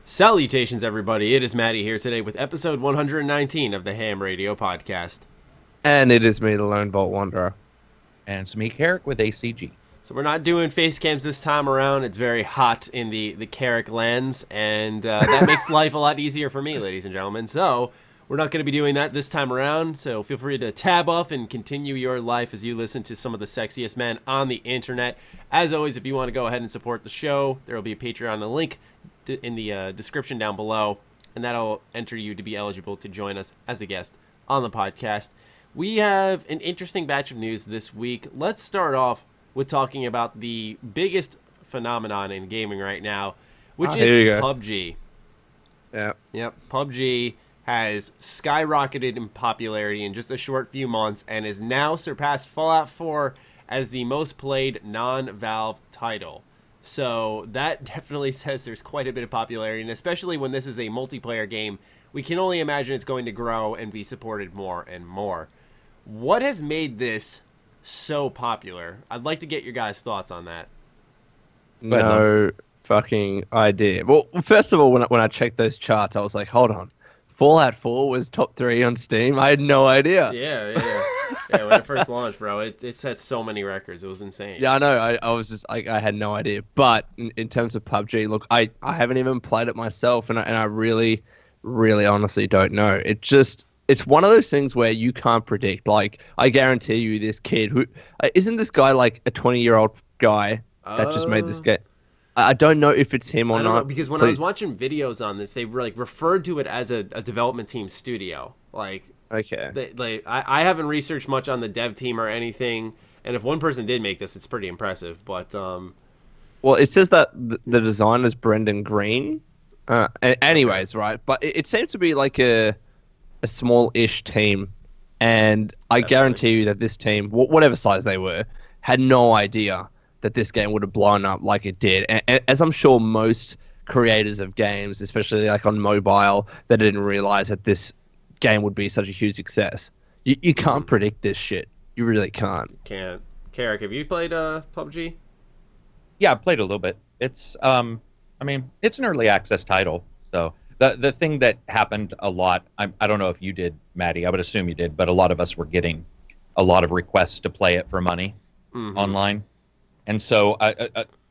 Salutations, everybody. It is Matty here today with episode 119 of the H.A.M Radio Podcast. And it is me, the LoneVaultWanderer. And it's me, Karak, with ACG. So we're not doing face cams this time around. It's very hot in the Karak lands, and that makes life a lot easier for me, ladies and gentlemen. So we're not going to be doing that this time around, so feel free to tab off and continue your life as you listen to some of the sexiest men on the internet. As always, if you want to go ahead and support the show, there will be a Patreon link in the description down below, and that'll enter you to be eligible to join us as a guest on the podcast. We have an interesting batch of news this week. Let's start off with talking about the biggest phenomenon in gaming right now, which is PUBG. Yeah. Yep, PUBG has skyrocketed in popularity in just a short few months and has now surpassed Fallout 4 as the most played non-Valve title. So that definitely says there's quite a bit of popularity, and especially when this is a multiplayer game, we can only imagine it's going to grow and be supported more and more. What has made this so popular? I'd like to get your guys' thoughts on that. No fucking idea. Well, first of all, when I checked those charts, I was like, hold on. Fallout 4 was top 3 on Steam? I had no idea. Yeah, when it first launched, bro, it set so many records. It was insane. Yeah, I know. I was just, I had no idea. But in terms of PUBG, look, I haven't even played it myself, and I really, really honestly don't know. It's one of those things where you can't predict. Like, I guarantee you this kid who... isn't this guy like a 20-year-old guy that just made this game? I don't know if it's him or not. I don't know, because when I was watching videos on this, they were like referred to it as a development team studio. Like, okay, I haven't researched much on the dev team or anything, and if one person did make this, it's pretty impressive. But well, it says that the designer is Brendan Green. Anyways, right, but it seems to be like a small-ish team, and I guarantee you that this team, whatever size they were, had no idea that this game would have blown up like it did. And as I'm sure most creators of games, especially like on mobile, that didn't realize that this game would be such a huge success. You can't predict this shit. You really can't. Can't. Karak, have you played PUBG? Yeah, I played a little bit. It's I mean, it's an early access title. So the thing that happened a lot, I don't know if you did, Matty, I would assume you did, but a lot of us were getting a lot of requests to play it for money online. And so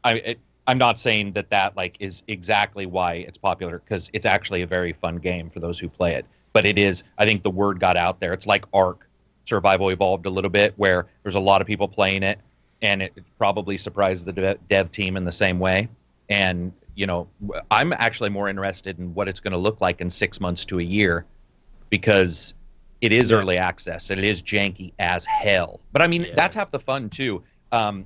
I'm not saying that like is exactly why it's popular, because it's actually a very fun game for those who play it. But it is, I think the word got out there. It's like Ark, Survival Evolved a little bit, where there's a lot of people playing it, and it probably surprised the dev team in the same way. And, you know, I'm actually more interested in what it's going to look like in 6 months to a year, because it is early access, and it is janky as hell. But, I mean, that's half the fun, too.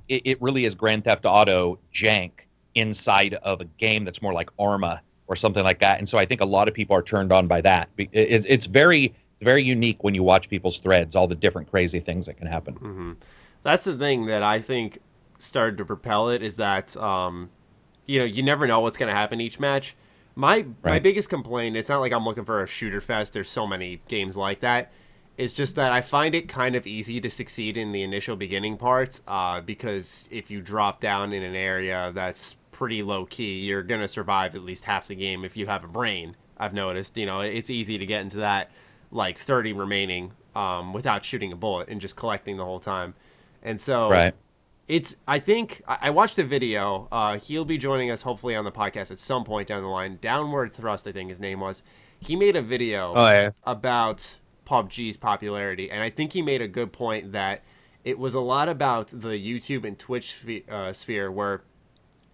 It really is Grand Theft Auto jank inside of a game that's more like Arma or something like that. And so I think a lot of people are turned on by that. It's very, very unique when you watch people's threads, all the different crazy things that can happen. That's the thing that I think started to propel it, is that, you know, you never know what's going to happen each match. My biggest complaint, it's not like I'm looking for a shooter fest. There's so many games like that. It's just that I find it kind of easy to succeed in the initial beginning parts, because if you drop down in an area that's pretty low-key, you're going to survive at least half the game if you have a brain. I've noticed, you know, it's easy to get into that, like, 30 remaining without shooting a bullet and just collecting the whole time. And so it's, I think, I watched a video. He'll be joining us hopefully on the podcast at some point down the line. Downward Thrust, I think his name was. He made a video about PUBG's popularity, and I think he made a good point that it was a lot about the YouTube and Twitch sphere, where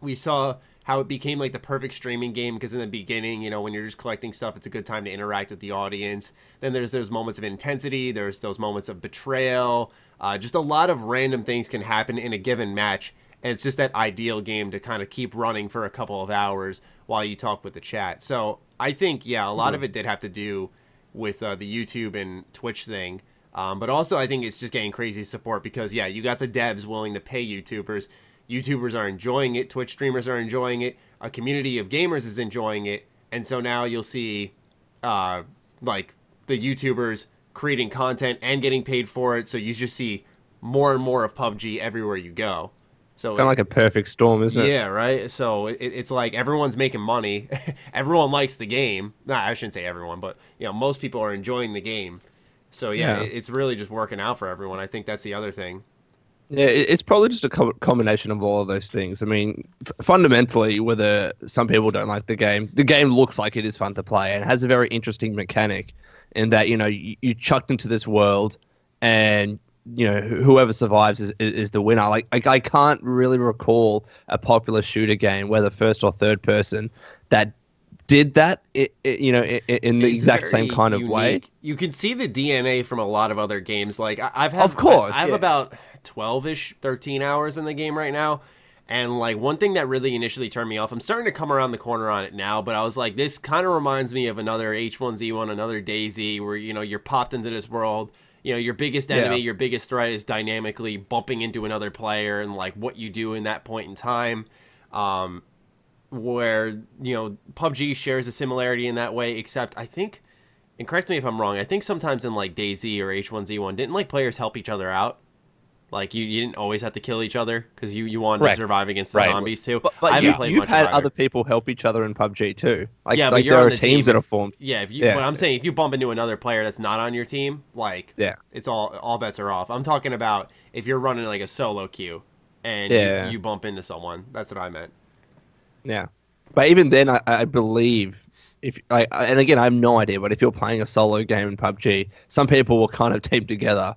we saw how it became like the perfect streaming game, because in the beginning, you know, when you're just collecting stuff, it's a good time to interact with the audience. Then there's those moments of intensity, there's those moments of betrayal, just a lot of random things can happen in a given match, and it's just that ideal game to kind of keep running for a couple of hours while you talk with the chat. So I think, yeah, a lot of it did have to do with the YouTube and Twitch thing, but also I think it's just getting crazy support, because yeah, you got the devs willing to pay YouTubers are enjoying it, Twitch streamers are enjoying it, a community of gamers is enjoying it, and so now you'll see like the YouTubers creating content and getting paid for it, so you just see more and more of PUBG everywhere you go. So kind of like a perfect storm, isn't it? Yeah, right. So it's like everyone's making money. Everyone likes the game. Nah, I shouldn't say everyone, but most people are enjoying the game. So yeah, it's really just working out for everyone. I think that's the other thing. Yeah, it's probably just a combination of all of those things. I mean, fundamentally, whether some people don't like the game looks like it is fun to play and has a very interesting mechanic in that, you chucked into this world and, whoever survives is the winner. Like I can't really recall a popular shooter game, whether first or third person, that did that, in the exact same kind of way. You can see the DNA from a lot of other games. Like I've had, of course, I have about 12-ish, 13 hours in the game right now. And like one thing that really initially turned me off, I'm starting to come around the corner on it now, but I was like, this kind of reminds me of another H1Z1, another DayZ, where, you're popped into this world. Your biggest enemy, your biggest threat is dynamically bumping into another player and like what you do in that point in time. Where, PUBG shares a similarity in that way, except I think, and correct me if I'm wrong, I think sometimes in like DayZ or H1Z1, didn't like players help each other out? Like you didn't always have to kill each other because you wanted to survive against the zombies too. But I haven't played you've much had of other people help each other in PUBG too. Like, yeah, like but there are teams that are formed. Yeah, but I'm saying if you bump into another player that's not on your team, like it's all bets are off. I'm talking about if you're running like a solo queue and you bump into someone. That's what I meant. Yeah, but even then, I believe. And again, I have no idea, but if you're playing a solo game in PUBG, some people will kind of team together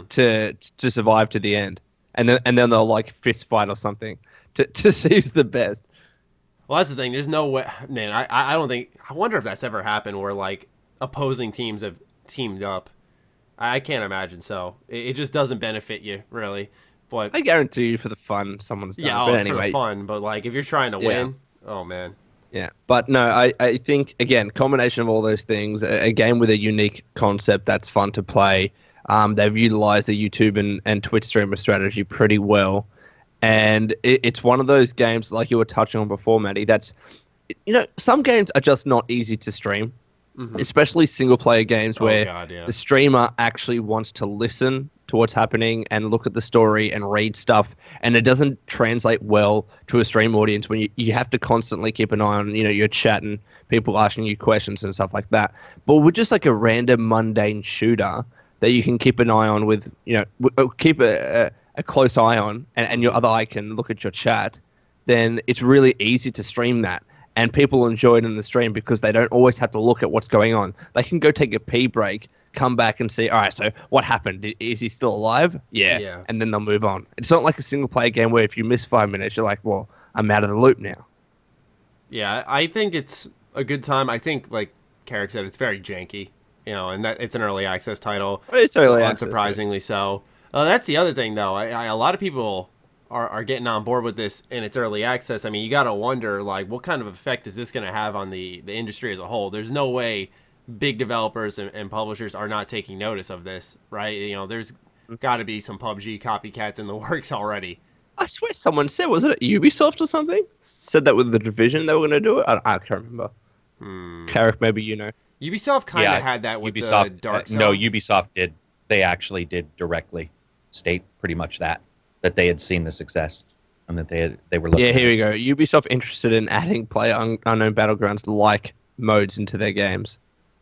to survive to the end, and then they'll like fist fight or something to see who's the best. Well, that's the thing. There's no way, man. I don't think. I wonder if that's ever happened where like opposing teams have teamed up. I can't imagine so. It just doesn't benefit you really. But I guarantee you, for the fun, someone's done. Yeah, but anyway, for the fun. But like if you're trying to win, oh man. Yeah, but no, I think, again, combination of all those things, a game with a unique concept that's fun to play. They've utilized the YouTube and Twitch streamer strategy pretty well. And it's one of those games, like you were touching on before, Matty, that's, some games are just not easy to stream, especially single-player games where the streamer actually wants to listen to what's happening and look at the story and read stuff, and it doesn't translate well to a stream audience when you have to constantly keep an eye on your chat and people asking you questions and stuff like that. But with just like a random mundane shooter that you can keep an eye on with keep a close eye on, and your other eye can look at your chat, then it's really easy to stream that. And people enjoy it in the stream because they don't always have to look at what's going on. They can go take a pee break, come back and see, all right, so what happened? Is he still alive? Yeah. And then they'll move on. It's not like a single-player game where if you miss 5 minutes, you're like, well, I'm out of the loop now. Yeah, I think it's a good time. I think, like Karak said, it's very janky, and that it's an early access title. It's early access, unsurprisingly so. That's the other thing, though. A lot of people are getting on board with this and it's early access. I mean, you got to wonder, like, what kind of effect is this going to have on the industry as a whole? There's no way big developers and publishers are not taking notice of this, right? There's got to be some PUBG copycats in the works already. I swear someone said, was it Ubisoft or something? Said that with the Division they were going to do it? I can't remember. Karak, maybe you know. Ubisoft kind of had that with Ubisoft, the Dark Zone. No, Ubisoft did. They actually did directly state pretty much that they had seen the success and that they were looking. Yeah, here we go. Ubisoft interested in adding PlayerUnknown Battlegrounds like modes into their games.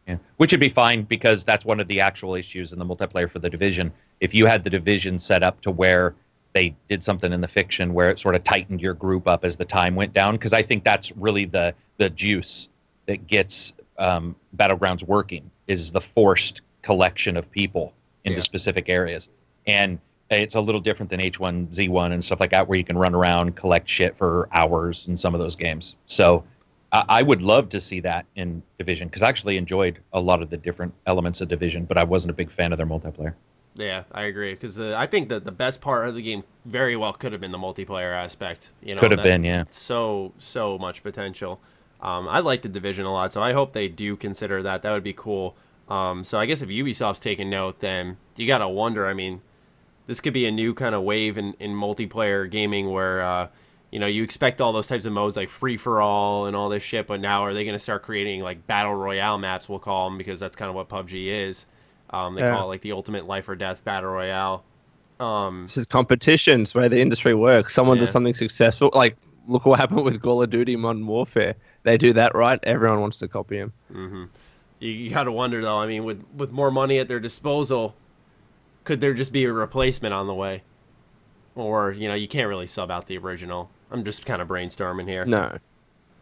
Yeah, which would be fine because that's one of the actual issues in the multiplayer for the Division. If you had the Division set up to where they did something in the fiction where it sort of tightened your group up as the time went down, because I think that's really the juice that gets Battlegrounds working, is the forced collection of people into specific areas. And it's a little different than H1Z1 and stuff like that, where you can run around, collect shit for hours in some of those games. So I would love to see that in Division, because I actually enjoyed a lot of the different elements of Division, but I wasn't a big fan of their multiplayer. Yeah, I agree, because I think that the best part of the game very well could have been the multiplayer aspect. Could have been, yeah. So much potential. I like the Division a lot, so I hope they do consider that. That would be cool. So I guess if Ubisoft's taking note, then you got to wonder, I mean, this could be a new kind of wave in multiplayer gaming where, you expect all those types of modes like free-for-all and all this shit, but now are they going to start creating like Battle Royale maps, we'll call them, because that's kind of what PUBG is. They call it like the ultimate life or death Battle Royale. This is competition. It's the way the industry works. Someone does something successful. Like, look what happened with Call of Duty Modern Warfare. They do that right. Everyone wants to copy him. Mm-hmm. You got to wonder, though. I mean, with more money at their disposal, could there just be a replacement on the way? Or, you can't really sub out the original. I'm just kind of brainstorming here. No,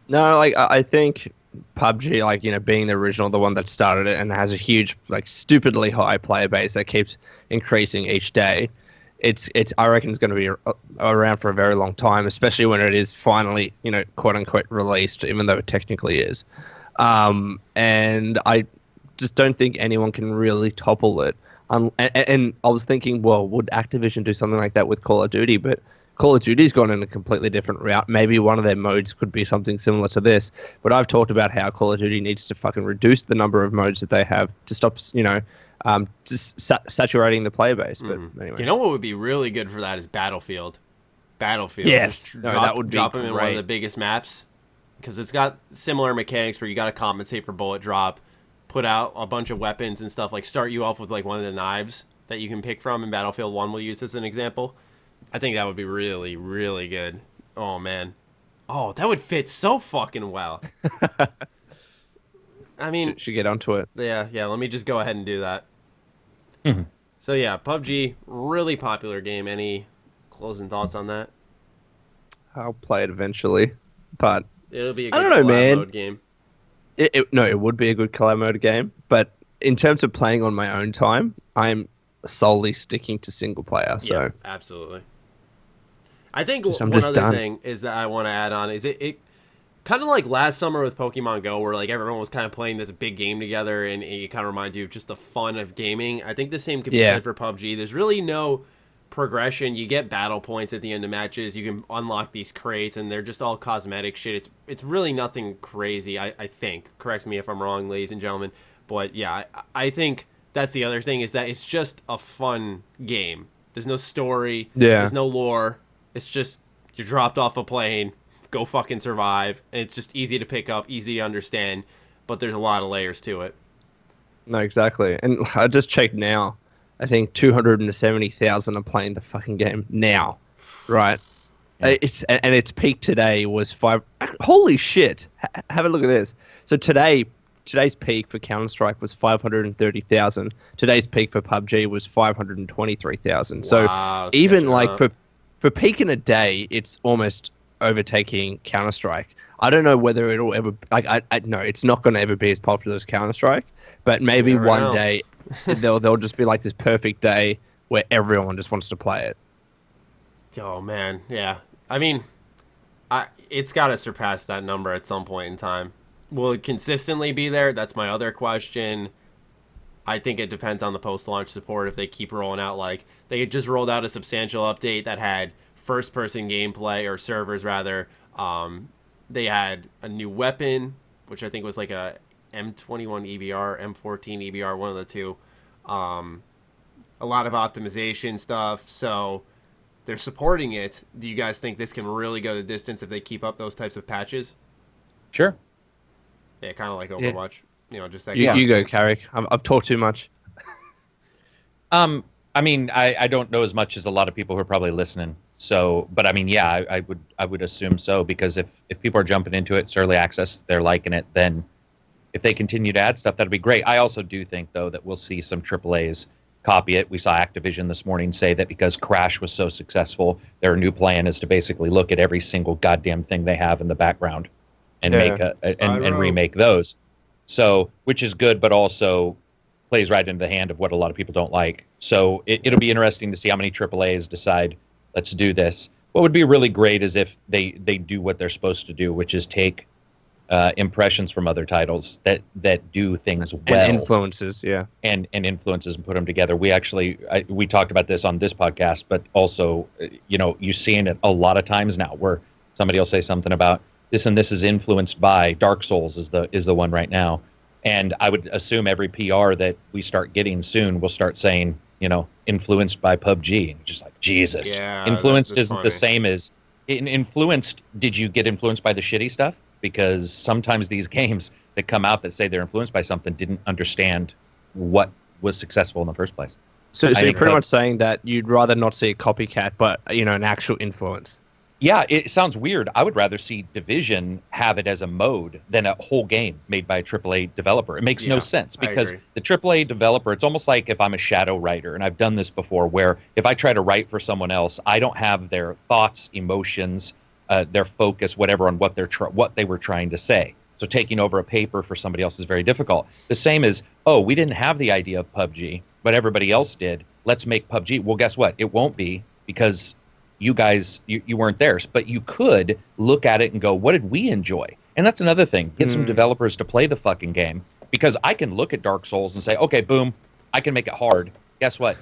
like, I think PUBG, like, being the original, the one that started it and has a huge, like, stupidly high player base that keeps increasing each day, it's I reckon it's going to be around for a very long time, especially when it is finally, quote unquote released, even though it technically is. And I just don't think anyone can really topple it. And I was thinking, well, would Activision do something like that with Call of Duty? But Call of Duty's gone in a completely different route. Maybe one of their modes could be something similar to this. But I've talked about how Call of Duty needs to fucking reduce the number of modes that they have to stop, just saturating the player base. But anyway. You know what would be really good for that is Battlefield. Yes. That would drop them in one of the biggest maps. Because it's got similar mechanics where you got to compensate for bullet drop, put out a bunch of weapons and stuff, like start you off with like one of the knives that you can pick from in Battlefield 1 we'll use as an example. I think that would be really, really good. Oh, man. Oh, that would fit so fucking well. I mean... Should get onto it. Yeah, let me just go ahead and do that. Mm-hmm. So, yeah, PUBG, really popular game. Any closing thoughts on that? I'll play it eventually, but... It'll be a good collab mode game. It would be a good collab mode game, but in terms of playing on my own time, I'm solely sticking to single player. So yeah, absolutely. I think one other thing is that I want to add on is it kind of like last summer with Pokemon Go, where like everyone was kind of playing this big game together, and it kind of reminds you of just the fun of gaming. I think the same could be said for PUBG. There's really no progression. You get battle points at the end of matches. You can unlock these crates, and they're just all cosmetic shit. It's really nothing crazy. I think. Correct me if I'm wrong, ladies and gentlemen. But yeah, I think that's the other thing is that it's just a fun game. There's no story. Yeah. There's no lore. It's just you're dropped off a plane, go fucking survive. And it's just easy to pick up, easy to understand, but there's a lot of layers to it. No, exactly. And I just checked now. I think 270,000 are playing the fucking game now, right? Yeah. Its peak today was 5. Holy shit! Have a look at this. So today's peak for Counter-Strike was 530,000. Today's peak for PUBG was 523,000. Wow, so even like for peak in a day, it's almost overtaking Counter-Strike. I don't know whether it'll ever I no, it's not going to ever be as popular as Counter-Strike, but maybe one day there'll just be like this perfect day where everyone just wants to play it. Oh man, yeah. I mean, it's got to surpass that number at some point in time. Will it consistently be there? That's my other question. I think it depends on the post-launch support. If they keep rolling out, like they just rolled out a substantial update that had first-person gameplay, or servers rather. They had a new weapon, which I think was like a M21 EBR, M14 EBR, one of the two. A lot of optimization stuff. So they're supporting it. Do you guys think this can really go the distance if they keep up those types of patches? Sure. Yeah, kind of like Overwatch. You just that. You go, Karak. I've talked too much. I mean, I don't know as much as a lot of people who are probably listening. So, but I mean, yeah, I would assume so, because if people are jumping into it, it's early access, they're liking it, then if they continue to add stuff, that'd be great. I also do think, though, that we'll see some AAAs copy it. We saw Activision this morning say that because Crash was so successful, their new plan is to basically look at every single goddamn thing they have in the background and make and remake those. So, which is good, but also plays right into the hand of what a lot of people don't like. So it'll be interesting to see how many AAAs decide, let's do this. What would be really great is if they do what they're supposed to do, which is take impressions from other titles that do things well. And influences, yeah. And influences and put them together. We talked about this on this podcast, but also, you're seeing it a lot of times now where somebody will say something about this and this is influenced by Dark Souls is the one right now. And I would assume every PR that we start getting soon will start saying, influenced by PUBG. Just like, Jesus. Yeah, influenced isn't the same as... Influenced, did you get influenced by the shitty stuff? Because sometimes these games that come out that say they're influenced by something didn't understand what was successful in the first place. So you're pretty much saying that you'd rather not see a copycat, but an actual influence. Yeah, it sounds weird. I would rather see Division have it as a mode than a whole game made by a AAA developer. It makes no sense because the AAA developer, it's almost like if I'm a shadow writer, and I've done this before, where if I try to write for someone else, I don't have their thoughts, emotions, their focus, whatever, on what they were trying to say. So taking over a paper for somebody else is very difficult. The same as, we didn't have the idea of PUBG, but everybody else did. Let's make PUBG. Well, guess what? It won't be because you guys, you weren't there. But you could look at it and go, what did we enjoy? And that's another thing. Get some developers to play the fucking game, because I can look at Dark Souls and say, okay, boom, I can make it hard. Guess what?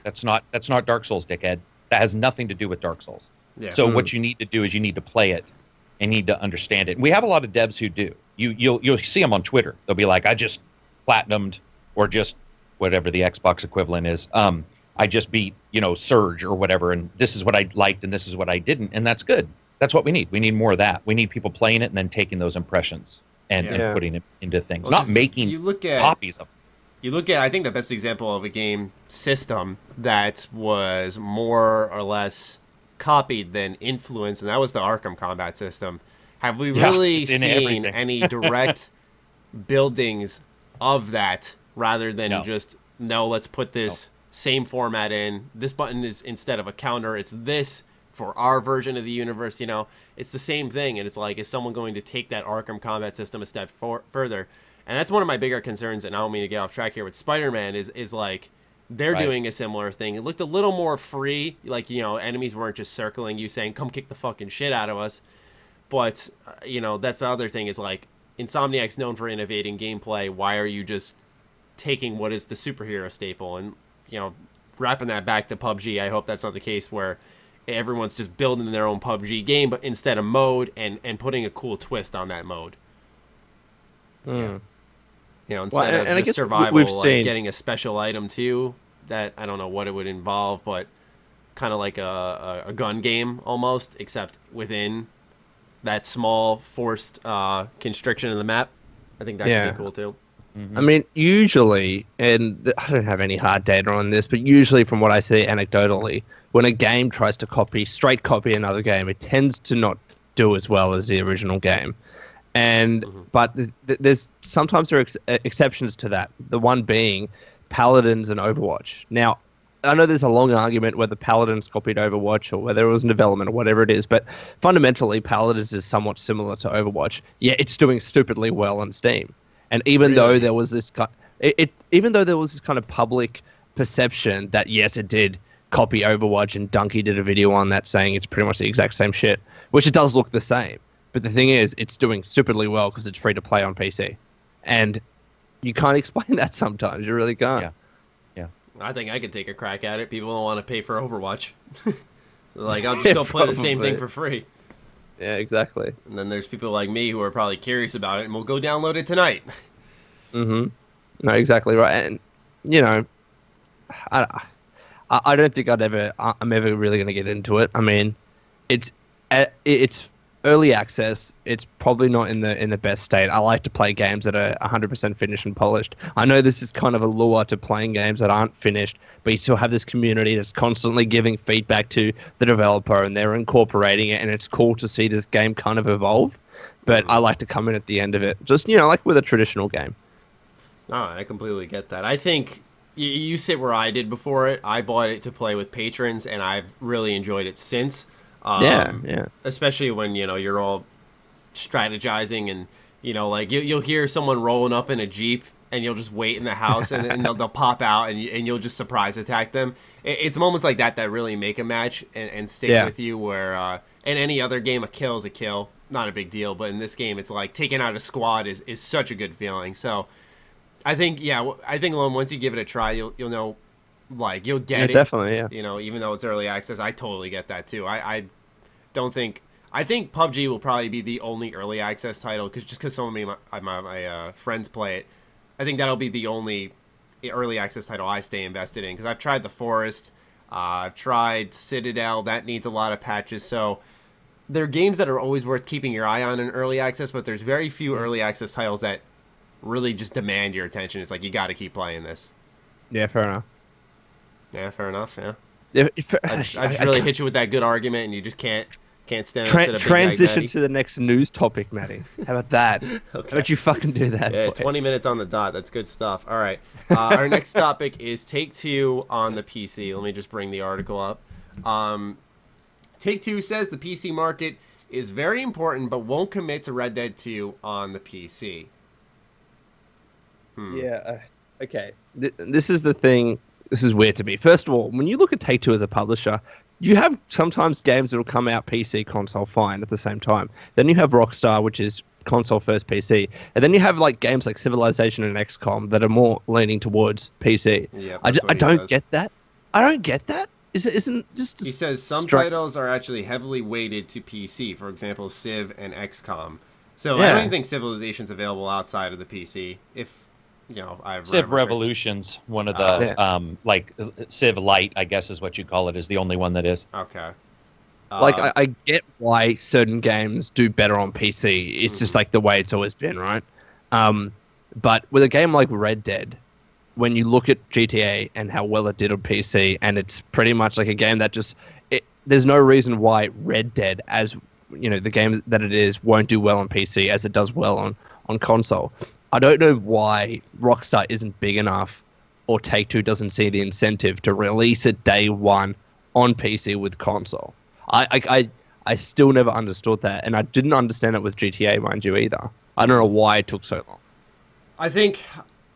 That's not Dark Souls, dickhead. That has nothing to do with Dark Souls. Yeah. So what you need to do is you need to play it and need to understand it. And we have a lot of devs who do. You'll see them on Twitter. They'll be like, I just platinumed, or just whatever the Xbox equivalent is. I just beat, Surge or whatever, and this is what I liked and this is what I didn't, and that's good. That's what we need. We need more of that. We need people playing it and then taking those impressions and putting it into things, not making copies of them. You look at, I think the best example of a game system that was more or less copied than influenced, and that was the Arkham combat system. Have we really seen any direct buildings of that, rather than just, let's put this same format in. This button is, instead of a counter, it's this for our version of the universe. It's the same thing, and it's like, is someone going to take that Arkham combat system a step further? And that's one of my bigger concerns, and I don't mean to get off track here with Spider-Man, is like, they're doing a similar thing. It looked a little more free, like, enemies weren't just circling you saying, come kick the fucking shit out of us. But, that's the other thing, is like, Insomniac's known for innovating gameplay. Why are you just taking what is the superhero staple and, wrapping that back to PUBG? I hope that's not the case, where everyone's just building their own PUBG game, but instead of mode, and putting a cool twist on that mode. Instead of just survival, like getting a special item too, that I don't know what it would involve, but kind of like a gun game almost, except within that small forced constriction of the map. I think that could be cool too. I mean, usually, and I don't have any hard data on this, but usually from what I see anecdotally, when a game tries to straight copy another game, it tends to not do as well as the original game. And but there's sometimes there are exceptions to that. The one being Paladins and Overwatch. Now, I know there's a long argument whether Paladins copied Overwatch or whether it was in development or whatever it is, but fundamentally Paladins is somewhat similar to Overwatch. Yeah, it's doing stupidly well on Steam. And even though there was this kind of public perception that yes, it did copy Overwatch, and Dunkey did a video on that saying it's pretty much the exact same shit, which it does look the same. But the thing is, it's doing stupidly well because it's free to play on PC. And you can't explain that sometimes. You really can't. Yeah. I think I could take a crack at it. People don't want to pay for Overwatch. Like, I'll just go play the same thing for free. Yeah, exactly. And then there's people like me who are probably curious about it, and we'll go download it tonight. No, exactly right. And, I don't think I'm ever really going to get into it. I mean, it's early access. It's probably not in the best state. I like to play games that are 100% finished and polished. I know this is kind of a lure to playing games that aren't finished, but you still have this community that's constantly giving feedback to the developer, and they're incorporating it, and it's cool to see this game kind of evolve. But I like to come in at the end of it, just like with a traditional game. No, I completely get that. I think you sit where I did before it. I bought it to play with patrons, and I've really enjoyed it since. Yeah. Especially when, you're all strategizing, and, like you'll hear someone rolling up in a Jeep, and you'll just wait in the house, and they'll pop out, and you'll just surprise attack them. It's moments like that that really make a match and stick with you, where in any other game, a kill is a kill. Not a big deal, but in this game, it's like taking out a squad is such a good feeling. So I think, once you give it a try, you'll know, like, you'll get it. Definitely, yeah. Even though it's early access, I totally get that too. I think PUBG will probably be the only early access title, because so many of my friends play it. I think that'll be the only early access title I stay invested in, because I've tried The Forest, I've tried Citadel. That needs a lot of patches. So there are games that are always worth keeping your eye on in early access, but there's very few early access titles that really just demand your attention. It's like, you got to keep playing this. Yeah, fair enough. Yeah, fair enough. Yeah. I just I really can't- hit you with that good argument, and you just can't stand up to the big transition Matty. to the next news topic, Matty. How about that? Okay. How about you fucking do that? Yeah, boy? 20 minutes on the dot. That's good stuff. All right. Our next topic is Take-Two on the PC. Let me just bring the article up. Take-Two says the PC market is very important, but won't commit to Red Dead 2 on the PC. Yeah. Okay. This is the thing. This is weird to me. First of all, when you look at Take-Two as a publisher, you have sometimes games that will come out PC, console, fine at the same time. Then you have Rockstar, which is console first PC, and then you have like games like Civilization and XCOM that are more leaning towards PC. Yeah, I don't get that. I don't get that. Isn't just He says some titles are actually heavily weighted to PC. For example, Civ and XCOM. So I don't even think Civilization's available outside of the PC. If Civ Revolution's one of the like Civ Lite, I guess is what you call it, is the only one that is. Okay. Like I get why certain games do better on PC. It's just like the way it's always been, right? But with a game like Red Dead, when you look at GTA and how well it did on PC, and it's pretty much like a game that there's no reason why Red Dead, as the game that it is, won't do well on PC as it does well on console. I don't know why Rockstar isn't big enough, or Take-Two doesn't see the incentive to release it day one on PC with console. I still never understood that, and I didn't understand it with GTA, mind you, either. I don't know why it took so long. I think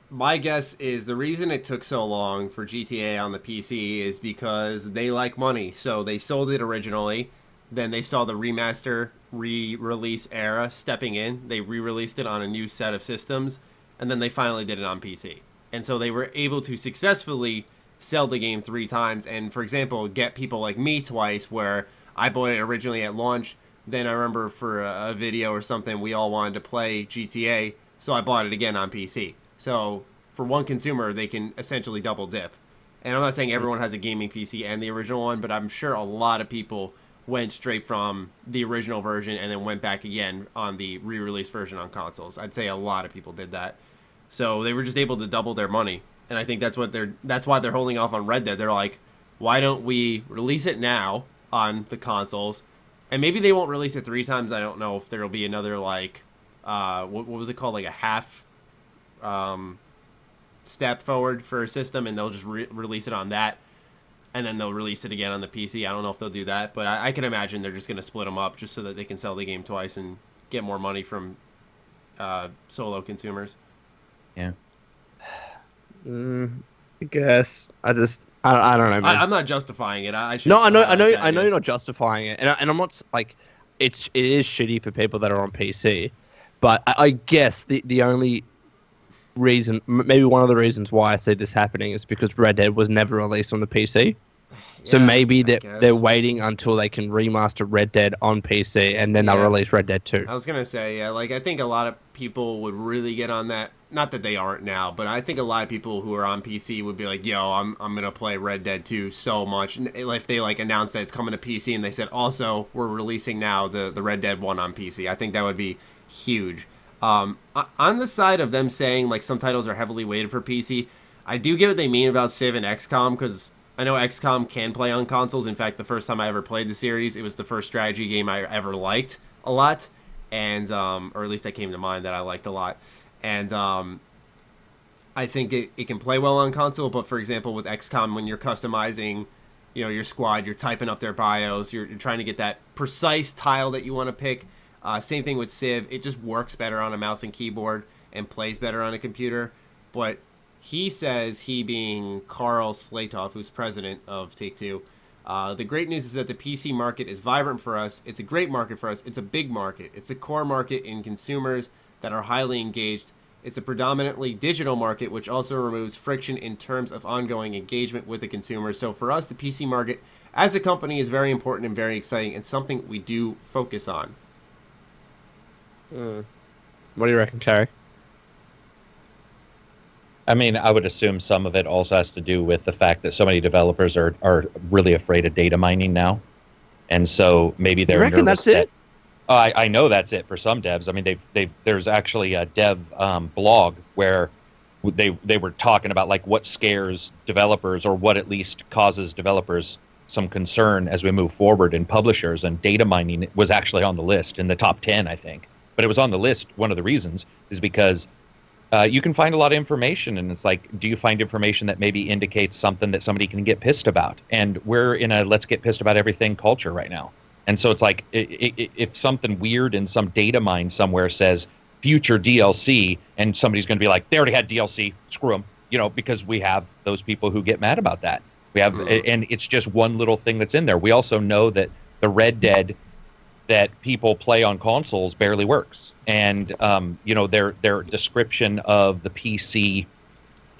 my guess is the reason it took so long for GTA on the PC is because they like money. So they sold it originally, then they saw the remaster re-release era stepping in. They re-released it on a new set of systems, and then they finally did it on PC. And so they were able to successfully sell the game 3 times and, for example, get people like me twice, where I bought it originally at launch. Then I remember for a video or something, we all wanted to play GTA, so I bought it again on PC. So for one consumer, they can essentially double dip. And I'm not saying everyone has a gaming PC and the original one, but I'm sure a lot of people went straight from the original version and then went back again on the re-release version on consoles. I'd say a lot of people did that. So they were just able to double their money. And I think that's why they're holding off on Red Dead. They're like, why don't we release it now on the consoles? And maybe they won't release it 3 times. I don't know if there'll be another, like, what was it called? Like a half step forward for a system, and they'll just release it on that. And then they'll release it again on the PC. I don't know if they'll do that, but I can imagine they're just going to split them up just so that they can sell the game twice and get more money from solo consumers. Yeah. I guess. I don't know, man. I'm not justifying it. I know you're not justifying it, and I'm not like it is shitty for people that are on PC, but I guess the only reason, maybe one of the reasons why I see this happening is because Red Dead was never released on the PC. So maybe they're waiting until they can remaster Red Dead on PC, and then they'll release Red Dead 2. I was going to say, like, I think a lot of people would really get on that. Not that they aren't now, but I think a lot of people who are on PC would be like, yo, I'm going to play Red Dead 2 so much. And if they, like, announced that it's coming to PC and they said, also, we're releasing now the Red Dead 1 on PC, I think that would be huge. On the side of them saying, like, some titles are heavily weighted for PC, I do get what they mean about Civ and XCOM, because I know XCOM can play on consoles. In fact, the first time I ever played the series, it was the first strategy game I ever liked a lot, and or at least that came to mind that I liked a lot. And I think it can play well on console, but for example, with XCOM, when you're customizing, your squad, you're typing up their bios, you're trying to get that precise tile that you want to pick. Same thing with Civ. It just works better on a mouse and keyboard and plays better on a computer. But he says, he being Karl Slatoff, who's president of Take-Two, the great news is that the PC market is vibrant for us. It's a great market for us. It's a big market. It's a core market in consumers that are highly engaged. It's a predominantly digital market, which also removes friction in terms of ongoing engagement with the consumer. So for us, the PC market as a company is very important and very exciting, and something we do focus on. What do you reckon, Karak? I mean, I would assume some of it also has to do with the fact that so many developers are really afraid of data mining now. And so maybe they're nervous. You reckon that's it? I know that's it for some devs. I mean, there's actually a dev blog where they were talking about like what scares developers, or what at least causes developers some concern as we move forward, and publishers, and data mining was actually on the list in the top 10, I think. But it was on the list. One of the reasons is because you can find a lot of information, and it's like, do you find information that maybe indicates something that somebody can get pissed about? And we're in a let's get pissed about everything culture right now. And so it's like, if something weird in some data mine somewhere says future DLC, and somebody's going to be like, they already had DLC, screw them, you know, because we have those people who get mad about that. We have, and it's just one little thing that's in there. We also know that the Red Dead that people play on consoles barely works, and you know, their description of the PC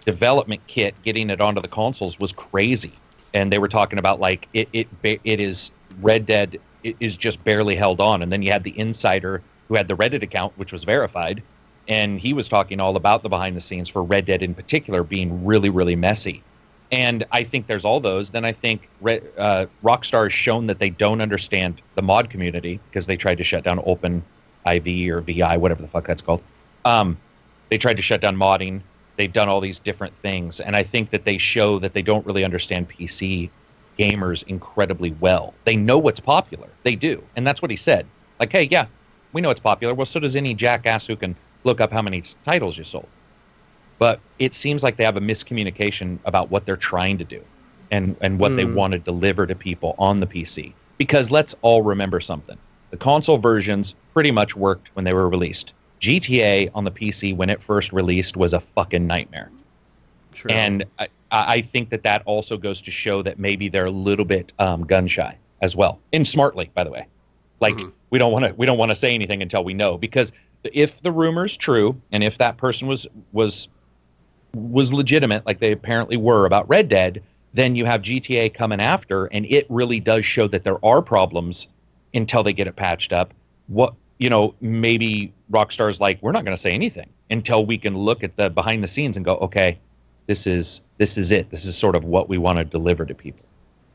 development kit getting it onto the consoles was crazy, and they were talking about like it is Red Dead is just barely held on. And then you had the insider who had the Reddit account, which was verified, and he was talking all about the behind the scenes for Red Dead in particular being really, really messy. And I think there's all those. Then I think Rockstar has shown that they don't understand the mod community, because they tried to shut down Open IV or VI, whatever the fuck that's called. They tried to shut down modding. They've done all these different things. And I think that they show that they don't really understand PC gamers incredibly well. They know what's popular. They do. And that's what he said. Like, hey, yeah, we know it's popular. Well, so does any jackass who can look up how many titles you sold. But it seems like they have a miscommunication about what they're trying to do, and what they want to deliver to people on the PC. Because let's all remember something. The console versions pretty much worked when they were released. GTA on the PC when it first released was a fucking nightmare. True. And I think that also goes to show that maybe they're a little bit gun shy as well. And smartly, by the way. Like, we don't want to say anything until we know, because if the rumor's true, and if that person was legitimate, like they apparently were about Red Dead, then you have GTA coming after, and it really does show that there are problems until they get it patched up. What, you know, maybe Rockstar's like, we're not going to say anything until we can look at the behind the scenes and go, okay, this is it. This is sort of what we want to deliver to people.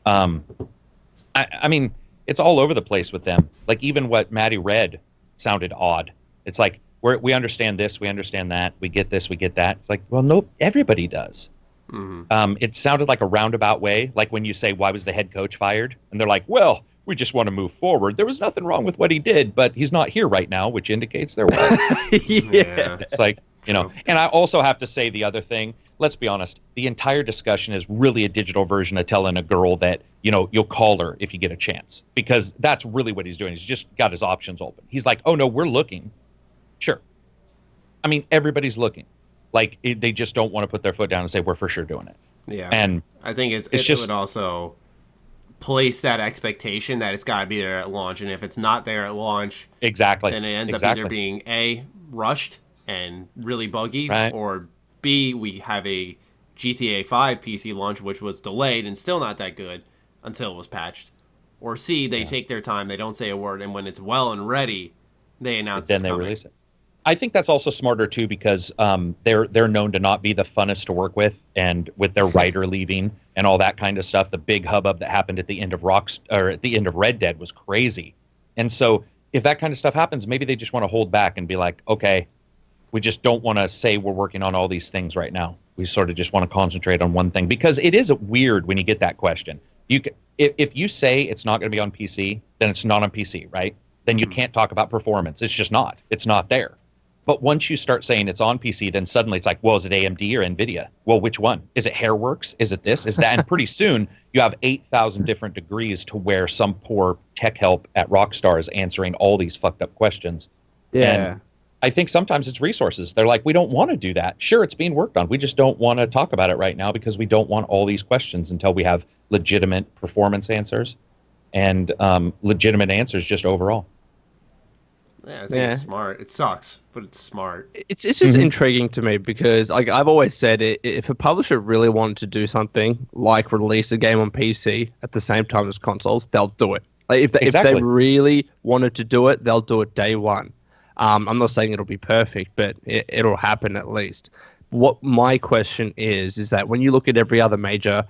I mean, it's all over the place with them. Like, even what Matty read sounded odd. It's like, we understand this, we understand that, we get this, we get that. It's like, well, no, everybody does. It sounded like a roundabout way, like when you say, why was the head coach fired? And they're like, well, we just want to move forward. There was nothing wrong with what he did, but he's not here right now, which indicates there was. Yeah. It's like, you know, and I also have to say the other thing, let's be honest, the entire discussion is really a digital version of telling a girl that, you know, you'll call her if you get a chance, because that's really what he's doing. He's just got his options open. He's like, oh no, we're looking. Sure. I mean, everybody's looking. Like, they just don't want to put their foot down and say, we're for sure doing it. Yeah. And I think it would also place that expectation that it's got to be there at launch. And if it's not there at launch, exactly, then it ends up either being A, rushed and really buggy, or B, we have a GTA 5 PC launch, which was delayed and still not that good until it was patched. Or C, they take their time, they don't say a word, and when it's well and ready, they announce it. Then they release it. I think that's also smarter too, because they're known to not be the funnest to work with, and with their writer leaving and all that kind of stuff, the big hubbub that happened at the end of at the end of Red Dead was crazy. And so if that kind of stuff happens, maybe they just want to hold back and be like, okay, we just don't want to say we're working on all these things right now. We sort of just want to concentrate on one thing, because it is weird when you get that question. If you say it's not going to be on PC, then it's not on PC, right? Then you can't talk about performance. It's just not. It's not there. But once you start saying it's on PC, then suddenly it's like, well, is it AMD or NVIDIA? Well, which one? Is it Hairworks? Is it this? Is that? And pretty soon you have 8,000 different degrees to where some poor tech help at Rockstar is answering all these fucked up questions. Yeah. And I think sometimes it's resources. They're like, we don't want to do that. Sure, it's being worked on. We just don't want to talk about it right now because we don't want all these questions until we have legitimate performance answers and legitimate answers just overall. Yeah, I think it's smart. It sucks, but it's smart. It's just intriguing to me, because like I've always said, if a publisher really wanted to do something like release a game on PC at the same time as consoles, they'll do it. Like if they really wanted to do it, they'll do it day one. I'm not saying it'll be perfect, but it'll happen at least. What my question is that when you look at every other major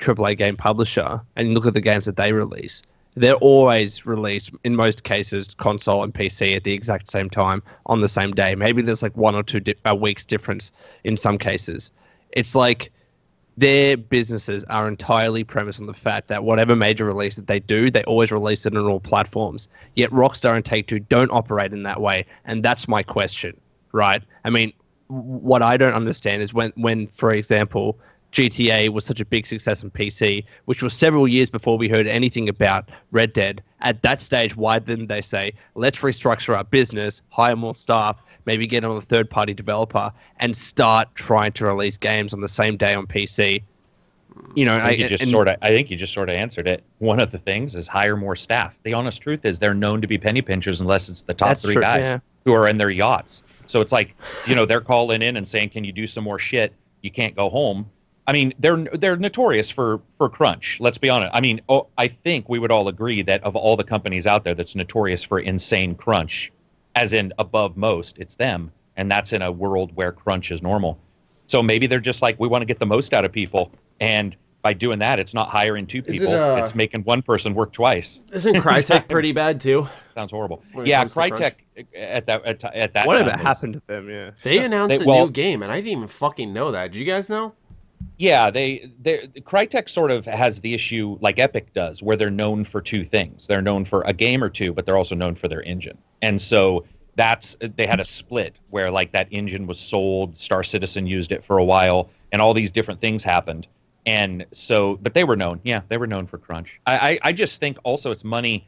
AAA game publisher and you look at the games that they release, they're always released, in most cases, console and PC at the exact same time on the same day. Maybe there's like 1 or 2 weeks difference in some cases. It's like their businesses are entirely premised on the fact that whatever major release that they do, they always release it on all platforms. Yet Rockstar and Take-Two don't operate in that way, and that's my question, right? I mean, what I don't understand is when, for example, GTA was such a big success on PC, which was several years before we heard anything about Red Dead. At that stage, why didn't they say, let's restructure our business, hire more staff, maybe get on a third-party developer, and start trying to release games on the same day on PC? You know, I think you just sort of answered it. One of the things is hire more staff. The honest truth is they're known to be penny pinchers unless it's the top three guys who are in their yachts. So it's like, you know, they're calling in and saying, can you do some more shit? You can't go home. I mean, they're notorious for crunch. Let's be honest. I mean, I think we would all agree that of all the companies out there that's notorious for insane crunch, as in above most, it's them. And that's in a world where crunch is normal. So maybe they're just like, we want to get the most out of people. And by doing that, it's not hiring 2 people. It's making 1 person work twice. Isn't Crytek pretty bad too? Sounds horrible. Yeah, Crytek at that whatever happened to them, yeah. They announced a new game, and I didn't even fucking know that. Did you guys know? Yeah, Crytek sort of has the issue like Epic does, where they're known for 2 things. They're known for a game or 2, but they're also known for their engine. And so they had a split where like that engine was sold, Star Citizen used it for a while, and all these different things happened. And so, but they were known. Yeah, they were known for crunch. I just think also it's money